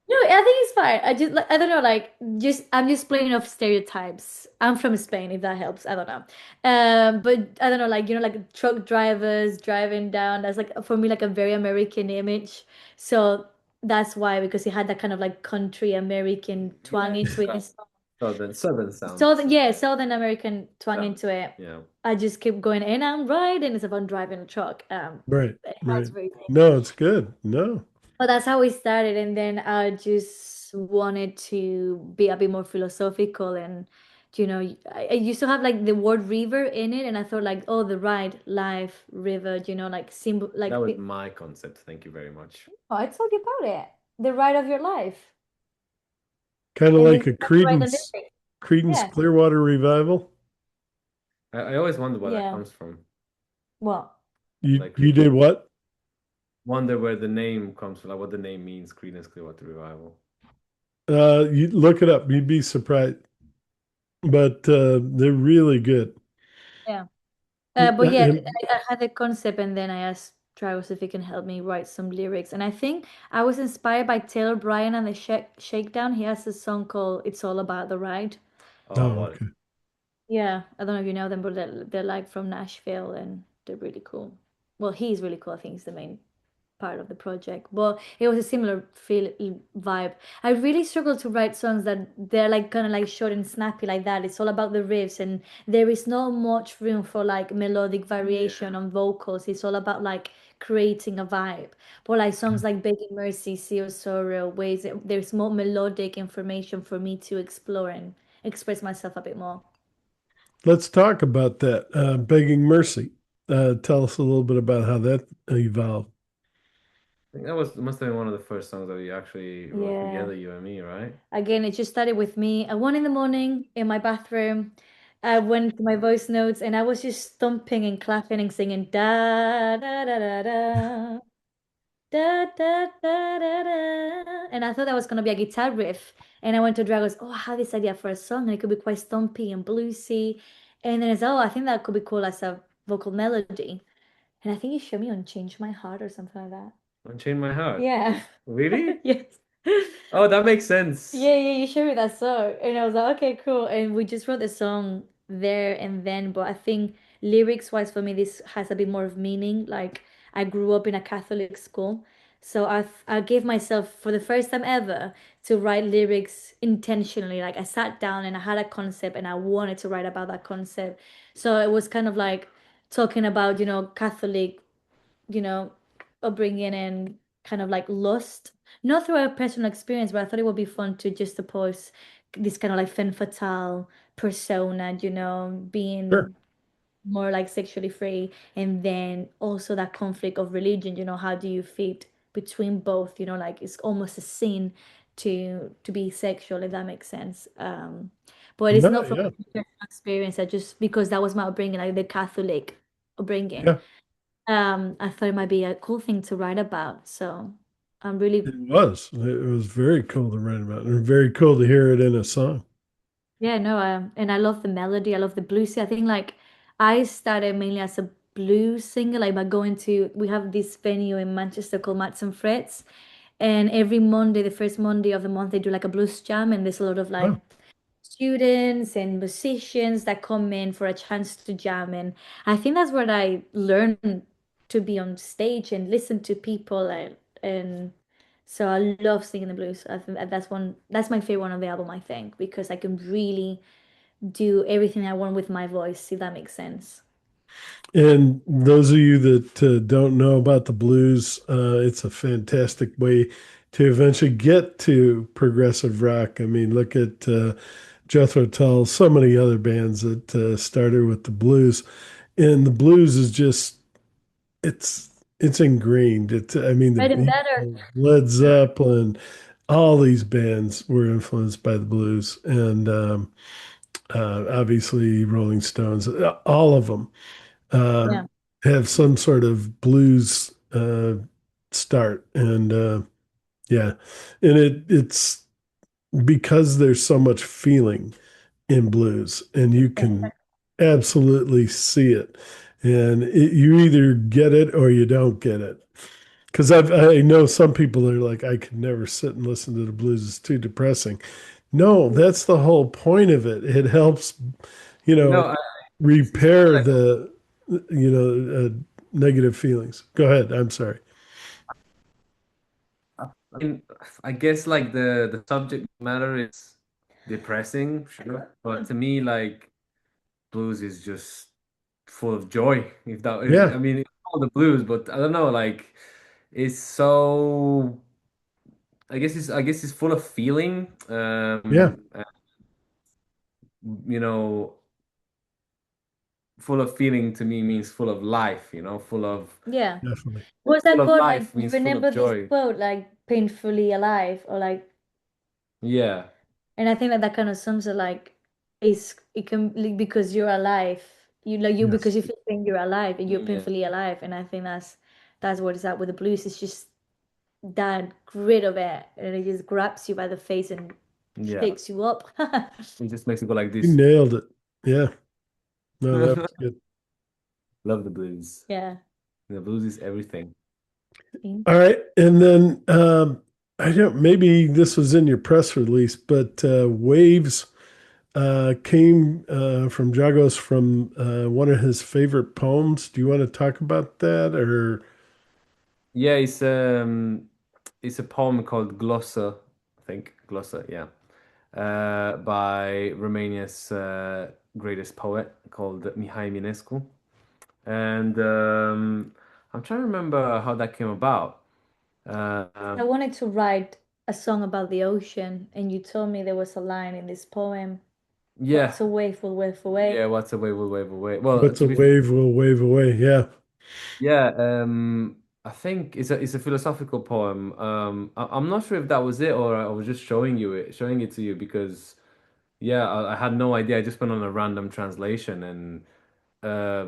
No, I think it's fine. I just like I don't know, like just I'm just playing off stereotypes. I'm from Spain, if that helps. I don't know. But I don't know, like like truck drivers driving down. That's like for me like a very American image. So that's why because it had that kind of like country American twang Yeah, into it. And Southern sound. Southern, yeah, Southern American twang into it. Yeah. I just keep going, and I'm riding as if I'm driving a truck. Right, It has right. very. No, it's good. No. But that's how we started, and then I just wanted to be a bit more philosophical, and I used to have like the word river in it, and I thought like, oh, the ride, life, river, like symbol, That like was my concept. Thank you very much. oh, I told you about it, the ride of your life, Kind of and then like a write the Credence, lyrics. Credence Yeah, Clearwater Revival. I always wonder where that yeah. comes from. Well, You Like, you did what? wonder where the name comes from, like what the name means, Creedence Clearwater Revival. You look it up. You'd be surprised, but they're really good. yeah. But yeah, And I had the concept, and then I asked Travis if he can help me write some lyrics. And I think I was inspired by Taylor Bryan and the Shakedown. He has a song called "It's All About the Ride." Oh, oh, what? okay. Yeah, I don't know if you know them, but they're like from Nashville, and they're really cool. Well, he's really cool. I think he's the main part of the project, but it was a similar feel vibe. I really struggle to write songs that they're like kind of like short and snappy like that. It's all about the riffs, and there is not much room for like melodic variation Yeah. on vocals. It's all about like creating a vibe. But like songs like Begging Mercy, Sea of Sorrow, ways there's more melodic information for me to explore and express myself a bit more. Let's talk about that. Begging Mercy. Tell us a little bit about how that evolved. I think that must have been one of the first songs that we actually wrote Yeah. together, you and me, right? Again, it just started with me at 1 in the morning in my bathroom. I went to my voice notes and I was just thumping and clapping and singing da da da da da da da da da da. And I thought that was gonna be a guitar riff. And I went to Dragos, oh, I have this idea for a song and it could be quite stumpy and bluesy. And then it's oh, I think that could be cool as a vocal melody. And I think you showed me on Change My Heart or something like that. Unchain My Heart. Yeah. Really? Yes. Oh, that makes sense. Yeah, yeah, you showed me that song. And I was like, okay, cool. And we just wrote the song there and then. But I think lyrics wise for me, this has a bit more of meaning. Like I grew up in a Catholic school. So I gave myself for the first time ever to write lyrics intentionally. Like I sat down and I had a concept and I wanted to write about that concept. So it was kind of like talking about, Catholic you know, upbringing and kind of like lust, not through a personal experience, but I thought it would be fun to just oppose this kind of like femme fatale persona, Sure. being more like sexually free, and then also that conflict of religion, how do you fit between both, like it's almost a sin to be sexual, if that makes sense. But it's No, not from yeah, a personal experience. I just because that was my upbringing, like the Catholic upbringing. yeah. I thought it might be a cool thing to write about. So I'm really, It was. It was very cool to write about, and very cool to hear it in a song. yeah, no, and I love the melody. I love the bluesy. I think like I started mainly as a blues singer, like by going to, we have this venue in Manchester called Mats and Frets. And every Monday, the first Monday of the month, they do like a blues jam, and there's a lot of like Wow. students and musicians that come in for a chance to jam. And I think that's where I learned to be on stage and listen to people and so I love singing the blues. I think that's my favorite one of the album, I think, because I can really do everything I want with my voice, if that makes sense. And those of you that don't know about the blues, it's a fantastic way to eventually get to progressive rock. I mean, look at Jethro Tull, so many other bands that started with the blues, and the blues is just it's ingrained. It's I mean the Bread and butter. Led Yeah. Zeppelin, all these bands were influenced by the blues, and obviously Rolling Stones, all of them uh, Yeah. have some sort of blues start, and yeah, and it's because there's so much feeling in blues, and you can absolutely see it, and you either get it or you don't get it. Because I know some people are like, I could never sit and listen to the blues. It's too depressing. No, that's the whole point of it. It helps, you You know, know, it's funny, repair like, the, negative feelings. Go ahead. I'm sorry. I mean, I guess like the subject matter is depressing, sure, but to me, like blues is just full of joy. If that, I Yeah. mean, it's all the blues, but I don't know, like it's so. I guess it's full of feeling. Yeah. You know, full of feeling to me means full of life. Full of Yeah. Definitely. What's full that of quote? Like, life you means full of remember this joy. quote, like painfully alive, or like, Yeah. and I think that that kind of sums it. Like, it can like, because you're alive. You like you because Yes. you feel pain, you're alive, and you're Yeah. painfully alive. And I think that's what it's at with the blues. It's just that grit of it, and it just grabs you by the face and Yeah. shakes you up. It just makes it go like You this. nailed it. Yeah. No, that was good. Love the blues. Yeah. The blues is everything. All right. And then I don't maybe this was in your press release, but Waves came from Jagos from one of his favorite poems. Do you want to talk about that or Yeah, it's a poem called Glossa, I think. Glossa, yeah. By Romania's greatest poet called Mihai Eminescu. And I'm trying to remember how that came about. I Um, wanted to write a song about the ocean, and you told me there was a line in this poem. yeah, What's a wave will wave yeah, away? what's a wave will wave away. Well, what's to a be wave will wave away? Yeah. Yeah, I think it's a philosophical poem. I'm not sure if that was it or I was just showing it to you because yeah, I had no idea. I just went on a random translation and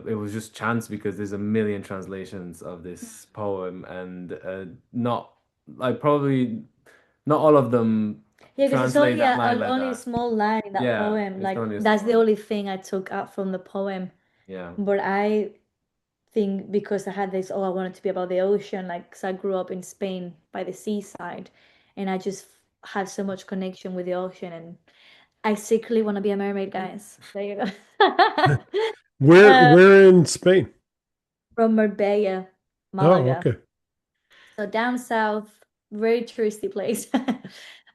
it was just chance because there's a million translations of this poem and not like probably not all of them Yeah, because it's translate only that line like only a that. small line in that Yeah, poem. it's Like only a that's the small. only thing I took out from the poem. Yeah. But I think because I had this, oh, I wanted to be about the ocean, like 'cause I grew up in Spain by the seaside, and I just have so much connection with the ocean, and I secretly want to be a mermaid, guys. There you go. Where Uh, where in Spain? from Marbella, Oh, Malaga. okay. So down south, very touristy place.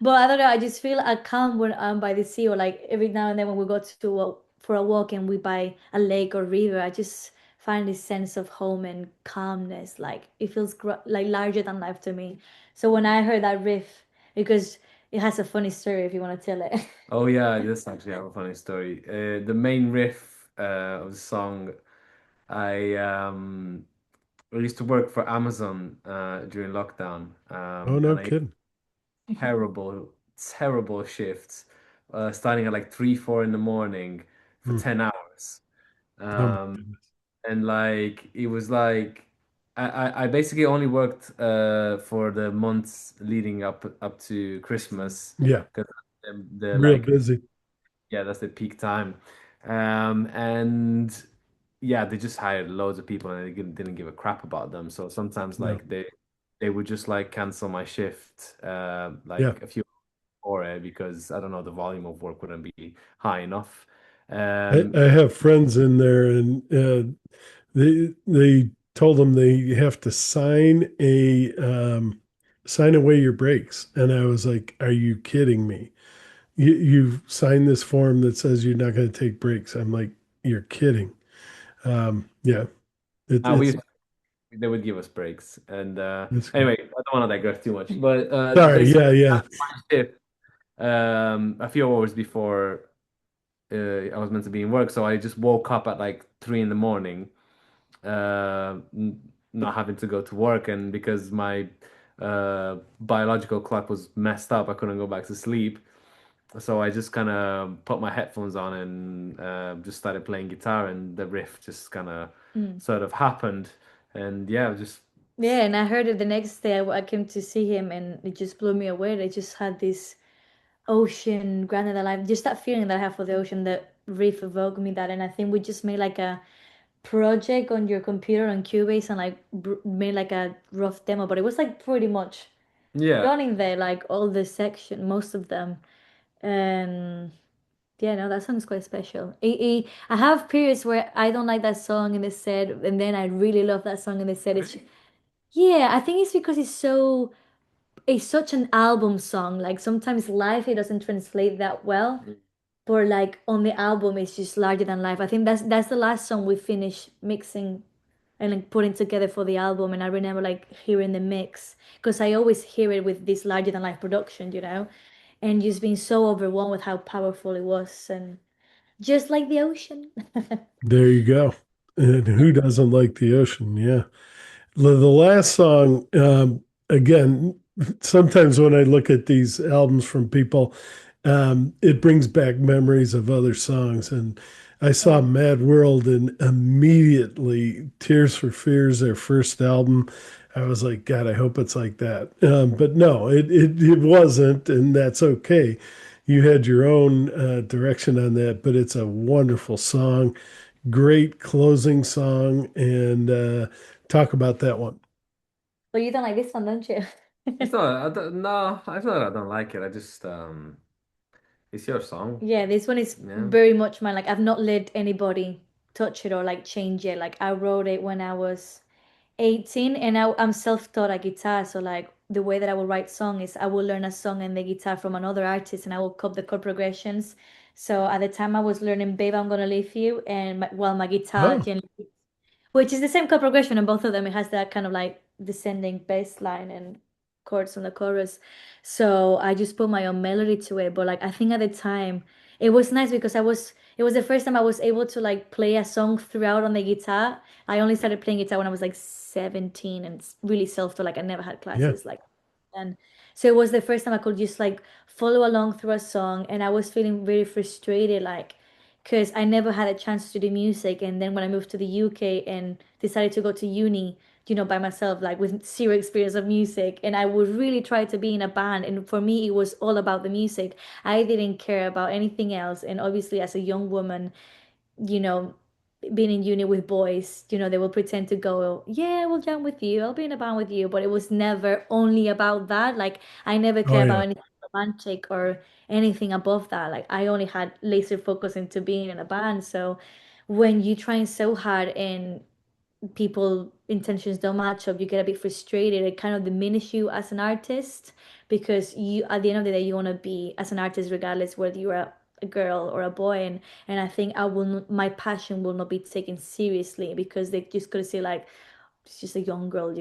But I don't know, I just feel a calm when I'm by the sea, or like every now and then when we go to for a walk and we by a lake or river, I just find this sense of home and calmness. Like it feels like larger than life to me. So when I heard that riff, because it has a funny story if you want to tell it. Oh yeah, this actually have a funny story. The main riff of the song, I I used to work for Amazon during lockdown, Oh, no and I kidding. terrible, terrible shifts, starting at like 3, 4 in the morning for Hmm. 10 hours. Oh my Um, goodness. and like it was like I basically only worked for the months leading up to Christmas Yeah. because the Real like busy. yeah, that's the peak time. And yeah, they just hired loads of people and they didn't give a crap about them. So sometimes No. like they would just like cancel my shift Yeah. like a few hours before because I don't know, the volume of work wouldn't be high enough. I have friends in there and they told them they have to sign away your breaks. And I was like, are you kidding me? You signed this form that says you're not going to take breaks. I'm like, you're kidding. Yeah, We it's used they would give us breaks. And it's good. anyway, I don't want to digress too much, but Sorry. basically Yeah, yeah. my shift a few hours before I was meant to be in work, so I just woke up at like 3 in the morning, not having to go to work, and because my biological clock was messed up, I couldn't go back to sleep. So I just kind of put my headphones on and just started playing guitar, and the riff just kind of Mm. sort of happened, and yeah, just Yeah, and I heard it the next day. I came to see him, and it just blew me away. They just had this ocean, granted alive, just that feeling that I have for the ocean, that reef evoked me that, and I think we just made like a project on your computer on Cubase and like made like a rough demo, but it was like pretty much Yeah. done in there, like all the section, most of them. And yeah, no, that song is quite special. I have periods where I don't like that song in the set, and then I really love that song in the set. It's yeah, I think it's because it's such an album song. Like sometimes live it doesn't translate that well, but like on the album it's just larger than life. I think that's the last song we finished mixing and like putting together for the album. And I remember like hearing the mix because I always hear it with this larger than life production, and just being so overwhelmed with how powerful it was and just like the ocean. There you go. And who doesn't like the ocean? Yeah. The last song, again, sometimes when I look at these albums from people, it brings back memories of other songs. And I saw Yeah. Mad World and immediately Tears for Fears, their first album. I was like, God, I hope it's like that. But no, it wasn't, and that's okay. You had your own direction on that, but it's a wonderful song, great closing song, and talk about that one. But you don't like this one, don't you? It's not, I don't, no, it's not that I don't like it. I just, it's your song. Yeah, this one is Yeah. very much mine. Like I've not let anybody touch it or like change it. Like I wrote it when I was 18 and I'm self-taught at guitar. So like the way that I will write song is I will learn a song and the guitar from another artist and I will copy the chord progressions. So at the time I was learning Babe, I'm Gonna Leave You and my guitar Oh, can which is the same chord progression in both of them. It has that kind of like descending bass line and chords on the chorus. So I just put my own melody to it. But like I think at the time it was nice because it was the first time I was able to like play a song throughout on the guitar. I only started playing guitar when I was like 17 and it's really self-taught. Like I never had yeah. classes like and so it was the first time I could just like follow along through a song and I was feeling very frustrated like because I never had a chance to do music. And then when I moved to the UK and decided to go to uni, by myself, like with zero experience of music, and I would really try to be in a band. And for me, it was all about the music. I didn't care about anything else. And obviously, as a young woman, you know, being in uni with boys, they will pretend to go, yeah, we'll jam with you. I'll be in a band with you. But it was never only about that. Like I never Oh, cared about yeah. anything romantic or anything above that. Like I only had laser focus into being in a band. So when you trying so hard and people intentions don't match up, you get a bit frustrated. It kind of diminish you as an artist because you at the end of the day you want to be as an artist regardless whether you're a girl or a boy. And I think I will not, my passion will not be taken seriously because they just gonna say like it's just a young girl,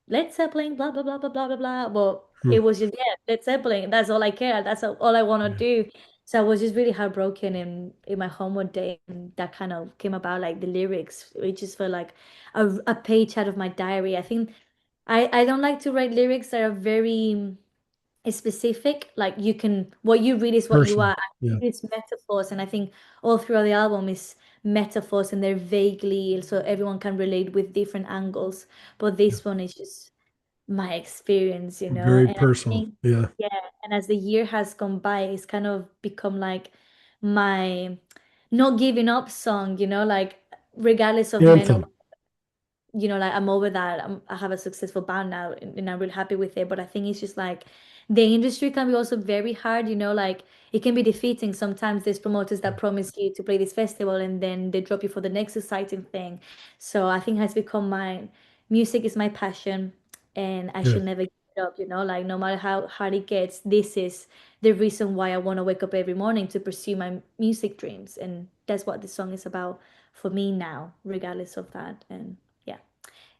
Led Zeppelin, blah blah blah blah blah blah blah. But Hmm. it was just yeah, Led Zeppelin. That's all I care. That's all I want to Yeah. do. So I was just really heartbroken in my home one day, and that kind of came about like the lyrics. It just felt like a page out of my diary. I think I don't like to write lyrics that are very specific. Like you can what you read is what you Personal. are. Yeah. It's metaphors, and I think all throughout the album is metaphors, and they're vaguely so everyone can relate with different angles. But Yeah. this one is just my experience, Very and I personal. think Yeah. yeah, and as the year has gone by, it's kind of become like my not giving up song, like regardless of men or Anthem. like I'm over that. I have a successful band now and I'm really happy with it. But I think it's just like the industry can be also very hard, like it can be defeating. Sometimes there's promoters that promise you to play this festival and then they drop you for the next exciting thing. So I think it has become my music is my passion and I should Good. never give it up, like no matter how hard it gets, this is the reason why I want to wake up every morning to pursue my music dreams. And that's what this song is about for me now, regardless of that. And yeah.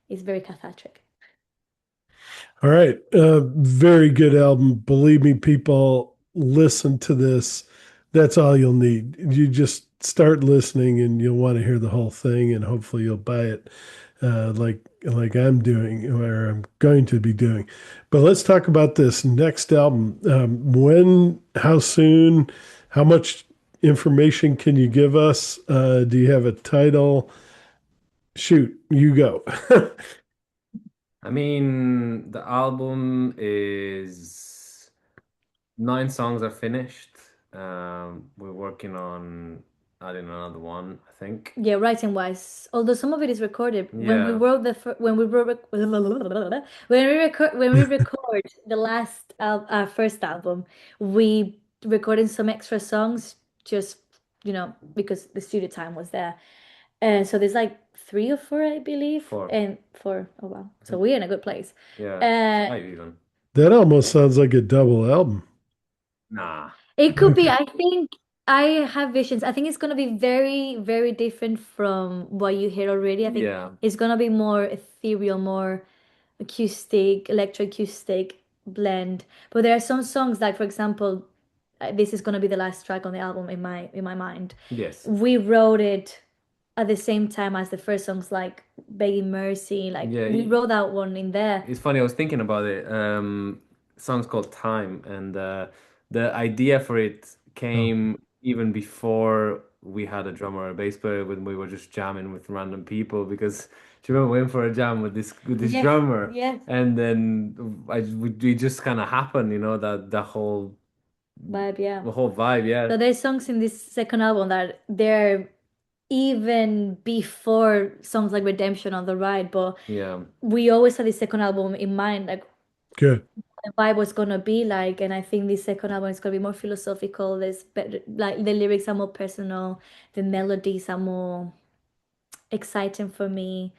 It's very cathartic. All right. Very good album. Believe me, people, listen to this. That's all you'll need. You just start listening and you'll want to hear the whole thing, and hopefully you'll buy it like I'm doing or I'm going to be doing. But let's talk about this next album. When, how soon, how much information can you give us? Do you have a title? Shoot, you go. I mean, the album is 9 songs are finished. We're working on adding another one, I think. Yeah, writing wise, although some of it is recorded. When we Yeah. wrote when we wrote when we record the last our first album, we recorded some extra songs just because the studio time was there. And so there's like three or four, I believe, Four. and four. Oh wow, I so think. we're in a good place. Yeah. Uh, Five even. That almost sounds like a double album. Nah. it could be. I think I have visions. I think it's gonna be very, very different from what you hear already. I think Yeah. it's gonna be more ethereal, more acoustic, electroacoustic blend. But there are some songs like, for example, this is gonna be the last track on the album in my mind. Yes. We wrote it at the same time as the first songs, like Begging Mercy. Like Yeah. we wrote that one in there. It's funny, I was thinking about it. Song's called Time, and the idea for it Oh, came even before we had a drummer or a bass player when we were just jamming with random people because do you remember we went for a jam with this Yes, drummer yes, and then we just kind of happened, that the whole vibe, yeah. vibe, yeah. So there's songs in this second album that they're even before songs like Redemption on the Ride, but Yeah. we always had the second album in mind, like good. the vibe was gonna be like, and I think the second album is gonna be more philosophical. There's better, like the lyrics are more personal, the melodies are more exciting for me.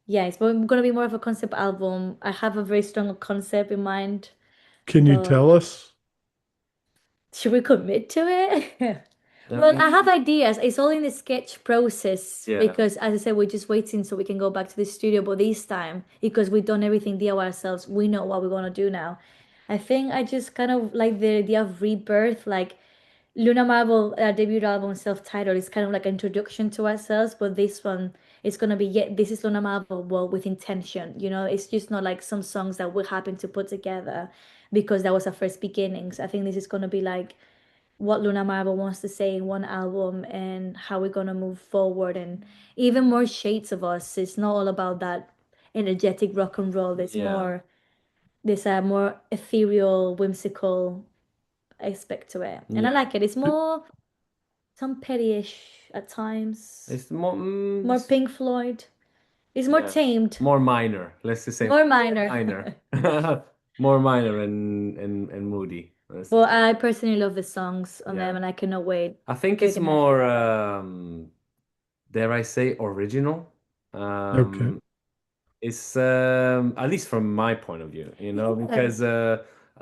Yeah, it's gonna be more of a concept album. I have a very strong concept in mind, Can you but tell us? should we commit to it? I Well, mean, I have ideas. It's all in the sketch process yeah. because, as I said, we're just waiting so we can go back to the studio. But this time, because we've done everything DIY ourselves, we know what we're gonna do now. I think I just kind of like the idea of rebirth. Like Luna Marble, debut album, self-titled, is kind of like an introduction to ourselves. But this one, it's gonna be, yeah, this is Luna Marble, well, with intention. It's just not like some songs that we happen to put together because that was our first beginnings. I think this is gonna be like what Luna Marble wants to say in one album and how we're gonna move forward and even more shades of us. It's not all about that energetic rock and roll. Yeah. There's a more ethereal, whimsical aspect to it. And I Yeah. like it. It's more some pettyish at times. It's more More Pink Floyd. It's more yeah. tamed. More minor. Let's just say More minor. minor. More minor and moody. But I personally love the songs on them Yeah. and I cannot wait I think to hear it's them all. more dare I say original. Okay. Um it's at least from my point of view, Yeah. because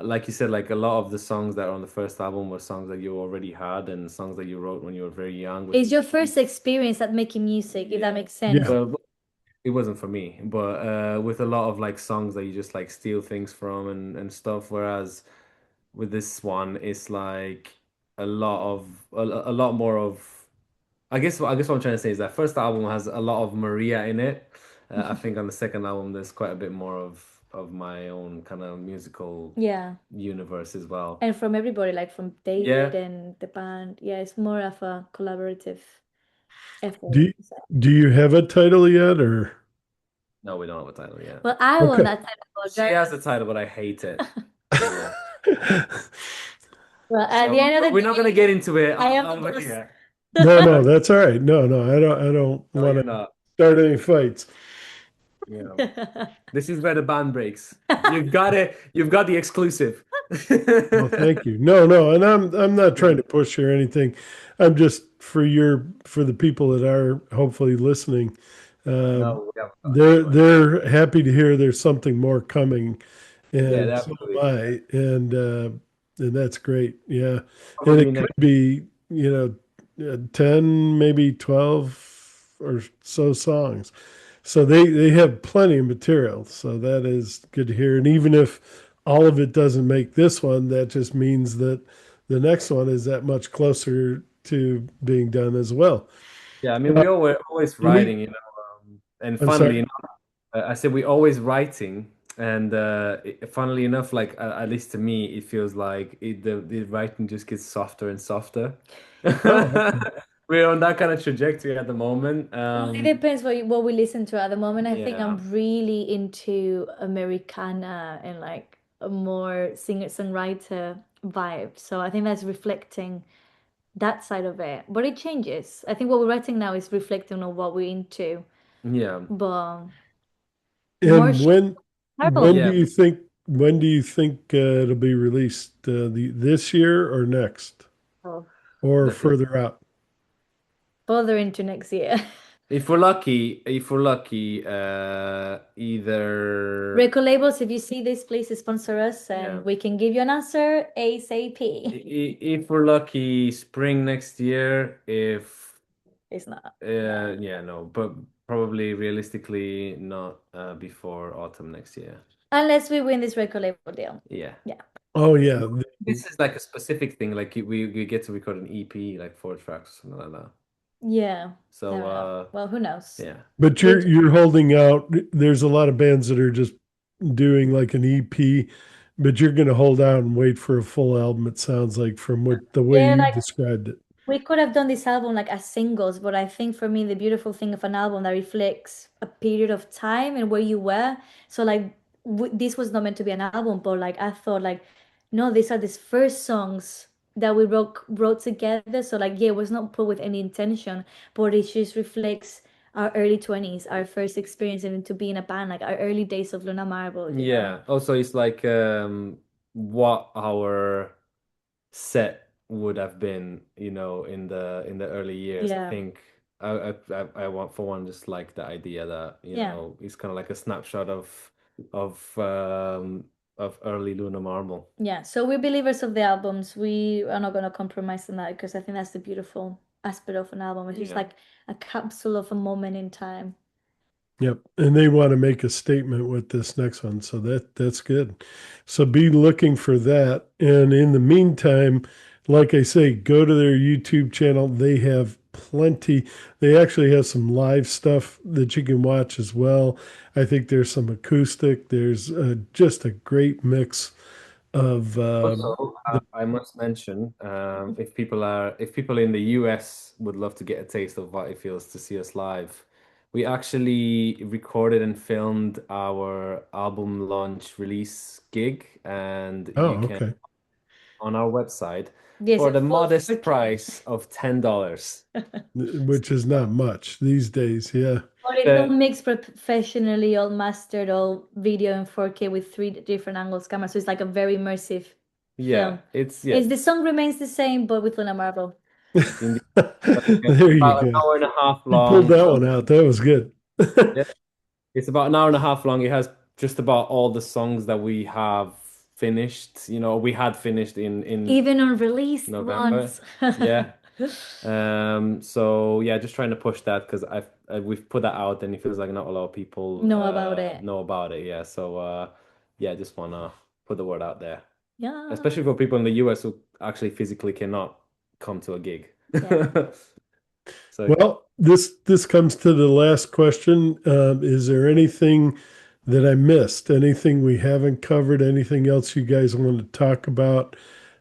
like you said, like a lot of the songs that are on the first album were songs that you already had and songs that you wrote when you were very young with It's your first experience at making music, if that makes sense. Yeah. but it wasn't for me. But with a lot of like songs that you just like steal things from and stuff, whereas with this one, it's like a lot more of. I guess what I'm trying to say is that first album has a lot of Maria in it. I think on the second album there's quite a bit more of my own kind of musical Yeah. universe as well. And from everybody, like from David Yeah. and the band. Yeah, it's more of a collaborative effort. Do do you have a title yet or No, we don't have a title yet. Well, I want okay. that title called She has the Drivers. title, but I hate it. Yeah. Well, at So the end of we're the not gonna day, get into it I am the over boss. here. No, that's all right. No, I don't No, want you're to not. start any fights. Yeah. This is where the band breaks. You've got it. You've got the exclusive. Well, thank you. No, and I'm not trying Yeah. to push or anything. I'm just for the people that are hopefully listening. Uh, No, we have they're happy to hear there's something more coming, yeah, and so am definitely. I, and that's great. Yeah, and Probably it could next. be 10, maybe 12 or so songs. So they have plenty of material. So that is good to hear. And even if all of it doesn't make this one, that just means that the next one is that much closer to being done as well. Yeah, I mean, Uh, we're always we, writing, and I'm sorry. funnily enough, I said we always writing, and funnily enough, like at least to me, it feels like the writing just gets softer and softer. Oh, okay. We're on that kind of trajectory at the moment. Well, it depends what we listen to at the moment. I think Yeah, I'm really into Americana and like a more singer-songwriter vibe. So I think that's reflecting that side of it. But it changes. I think what we're writing now is reflecting on what we're into. Yeah. But more And when Marvel. do Yeah. you think it'll be released? This year or next, Oh, or Definitely. further out? further into next year. If we're lucky, either Record labels, if you see this, please sponsor us yeah. and we can give you an answer ASAP. If we're lucky, spring next year. If It's not. No. yeah, no, but probably realistically not before autumn next year. Unless we win this record label deal. Yeah. Yeah. Oh yeah, This is like a specific thing. Like we get to record an EP, like 4 tracks or something like that. Yeah. So Fair enough. Well, who knows? yeah. but We you're holding out. There's a lot of bands that are just doing like an EP, but you're going to hold out and wait for a full album. It sounds like from what the way yeah, you like described it. we could have done this album like as singles, but I think for me the beautiful thing of an album that reflects a period of time and where you were. So like this was not meant to be an album, but like I thought like no, these are these first songs that we wrote together. So like yeah, it was not put with any intention, but it just reflects our early 20s, our first experience into being a band, like our early days of Luna Marble, you know? Yeah. Also, it's like what our set would have been, in the early years. I Yeah. think I want for one just like the idea that, Yeah. it's kind of like a snapshot of um of early Luna Marble. Yeah, so we're believers of the albums. We are not going to compromise on that because I think that's the beautiful aspect of an album. It's just Yeah. like a capsule of a moment in time. Yep. And they want to make a statement with this next one. So that's good. So be looking for that. And in the meantime, like I say, go to their YouTube channel. They have plenty. They actually have some live stuff that you can watch as well. I think there's some acoustic. There's just a great mix of Also, I must mention, if people in the US would love to get a taste of what it feels to see us live, we actually recorded and filmed our album launch release gig, and you oh, can okay. on our website Yes, for a the full modest 4K. price of $10. Which is not much these days. Yeah. But it's all The mixed professionally, all mastered, all video in 4K with three different angles camera. So it's like a very immersive yeah, film. it's yeah, It's the song remains the same, but with Luna Marble. in like, There you about an go. hour and a half You pulled long. that one out. That was good. Yeah. It's about an hour and a half long. It has just about all the songs that we have finished. We had finished in Even unreleased November. ones. Yeah. So yeah, just trying to push that because we've put that out and it feels like not a lot of people Know about it. know about it. Yeah. So yeah, just wanna put the word out there, Yeah. especially for people in the US who actually physically cannot come to a gig. Yeah. So Well, this comes to the last question. Is there anything that I missed? Anything we haven't covered? Anything else you guys want to talk about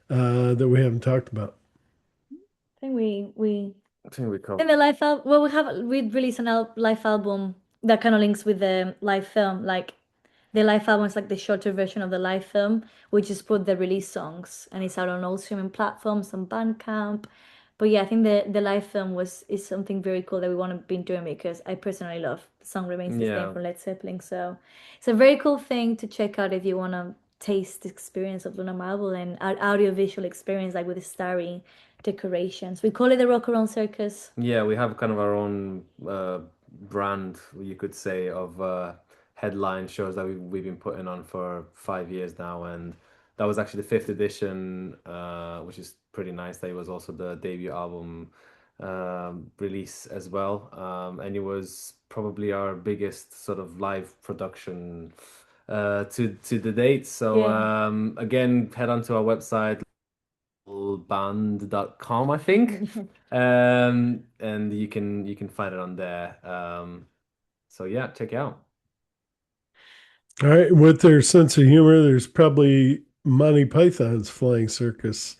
that we haven't talked about? I think we I think we in covered. the live album, well, we released an al live album that kind of links with the live film. Like the live album is like the shorter version of the live film. We just put the release songs, and it's out on all streaming platforms, on Bandcamp. But yeah, I think the live film is something very cool that we want to be doing because I personally love The Song Remains the Same Yeah. from Led Zeppelin. So it's a very cool thing to check out if you want to taste the experience of Luna Marble and our audio-visual experience, like with the starry decorations. We call it the Rock Around Circus. Yeah, we have kind of our own brand, you could say, of headline shows that we've been putting on for 5 years now, and that was actually the fifth edition, which is pretty nice. That it was also the debut album release as well, and it was probably our biggest sort of live production to the date. So Yeah. again, head onto our website band.com, I think. And you can find it on there. So yeah, check it out. All right. With their sense of humor, there's probably Monty Python's Flying Circus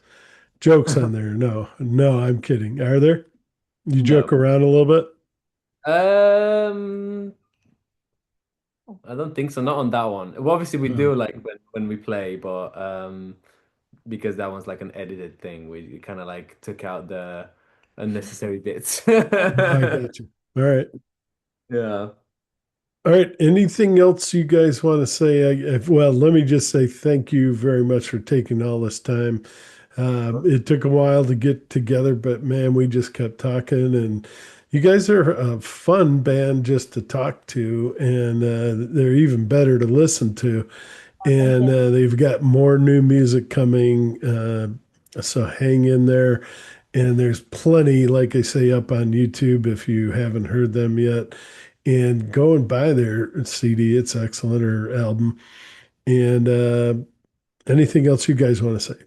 jokes on there. No, no, I'm kidding. Are there? You joke No. around a little bit? Um, I don't think so. Not on that one. Well, obviously we Oh. do like when we play, but because that one's like an edited thing. We kind of like took out the unnecessary bits. I got you. All right. Yeah. All right. Anything else you guys want to say? Well, let me just say thank you very much for taking all this time. It took a while to get together, but man, we just kept talking, and you guys are a fun band just to talk to, and they're even better to listen to. Thank And you. they've got more new music coming, so hang in there. And there's plenty, like I say, up on YouTube if you haven't heard them yet. And go and buy their CD; it's excellent, or album. And anything else you guys want to say?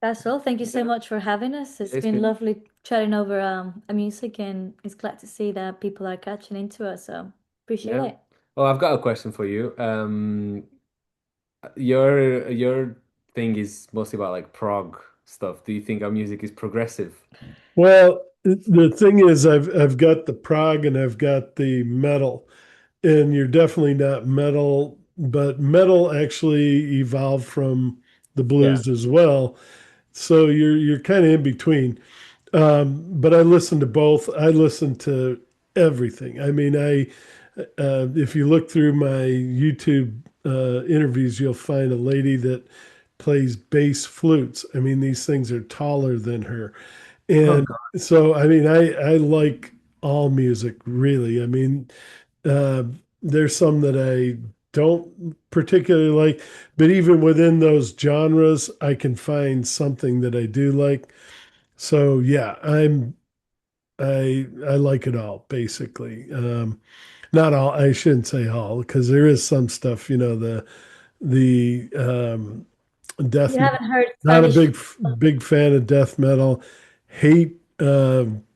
That's all. Thank you so much for having us. It's It's been been, lovely chatting over our music, and it's glad to see that people are catching into us. So appreciate yeah. it. Oh, I've got a question for you. Your thing is mostly about like prog stuff. Do you think our music is progressive? Well, the thing is, I've got the prog and I've got the metal, and you're definitely not metal, but metal actually evolved from the Yeah. blues as well. So you're kind of in between. But I listen to both. I listen to everything. I mean, if you look through my YouTube interviews, you'll find a lady that plays bass flutes. I mean, these things are taller than her. Oh And God. so, I mean, I like all music, really. I mean, uh, there's some that I don't particularly like, but even within those genres, I can find something that I do like. So yeah, I like it all basically. Not all, I shouldn't say all, because there is some stuff, the death You metal. haven't heard Not a Spanish. big fan of death metal. Hate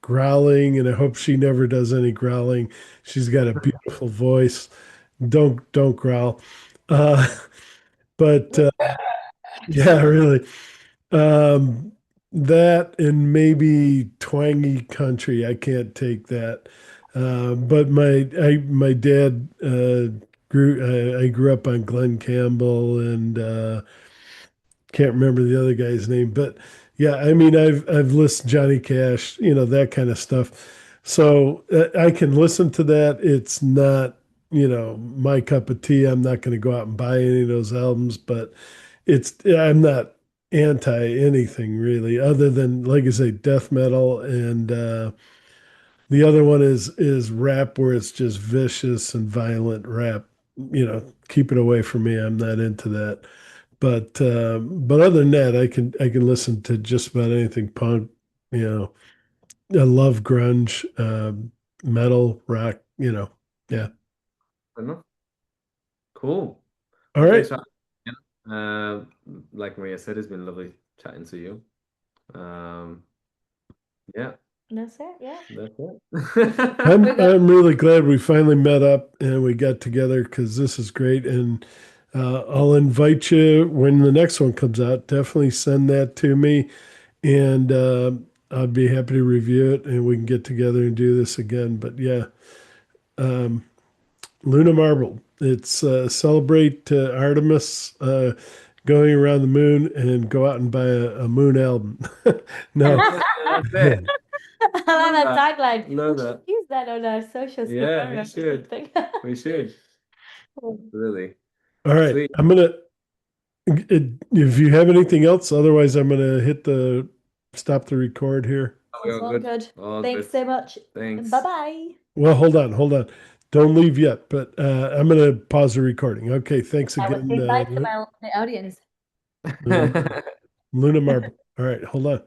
growling, and I hope she never does any growling. She's got a beautiful voice. Don't growl. Uh, but yeah, really. Um, that and maybe twangy country. I can't take that. But my dad I grew up on Glenn Campbell and can't remember the other guy's name, but yeah, I mean I've listened Johnny Cash, that kind of stuff. So I can listen to that. It's not, my cup of tea. I'm not going to go out and buy any of those albums, but I'm not anti anything really, other than like I say, death metal, and the other one is rap where it's just vicious and violent rap. Keep it away from me. I'm not into that. But other than that, I can listen to just about anything punk. You know, I love grunge, metal, rock. Yeah. I don't know. Cool. All Well, right. thanks for uh, like Maria said, it's been lovely chatting to you. Um, yeah, That's it. Yeah. that's it. We're good. I'm really glad we finally met up and we got together because this is great. And I'll invite you when the next one comes out. Definitely send that to me, and I'd be happy to review it and we can get together and do this again. But yeah, um, Luna Marble. It's celebrate Artemis going around the moon and go out and buy a moon album. No. That's it. I like Love that that. tagline. Love We should that. use that on our socials Yeah, tomorrow we or should. something. We should. Really. All right. Sweet. I'm gonna if you have anything else, otherwise I'm gonna hit the stop the record here. Oh, we It's all all good. good. All Thanks good. so much. Bye Thanks. bye. Well, hold on. Don't leave yet, but I'm gonna pause the recording. Okay, thanks I will again, say bye to my the audience. Luna Marble. All right, hold on.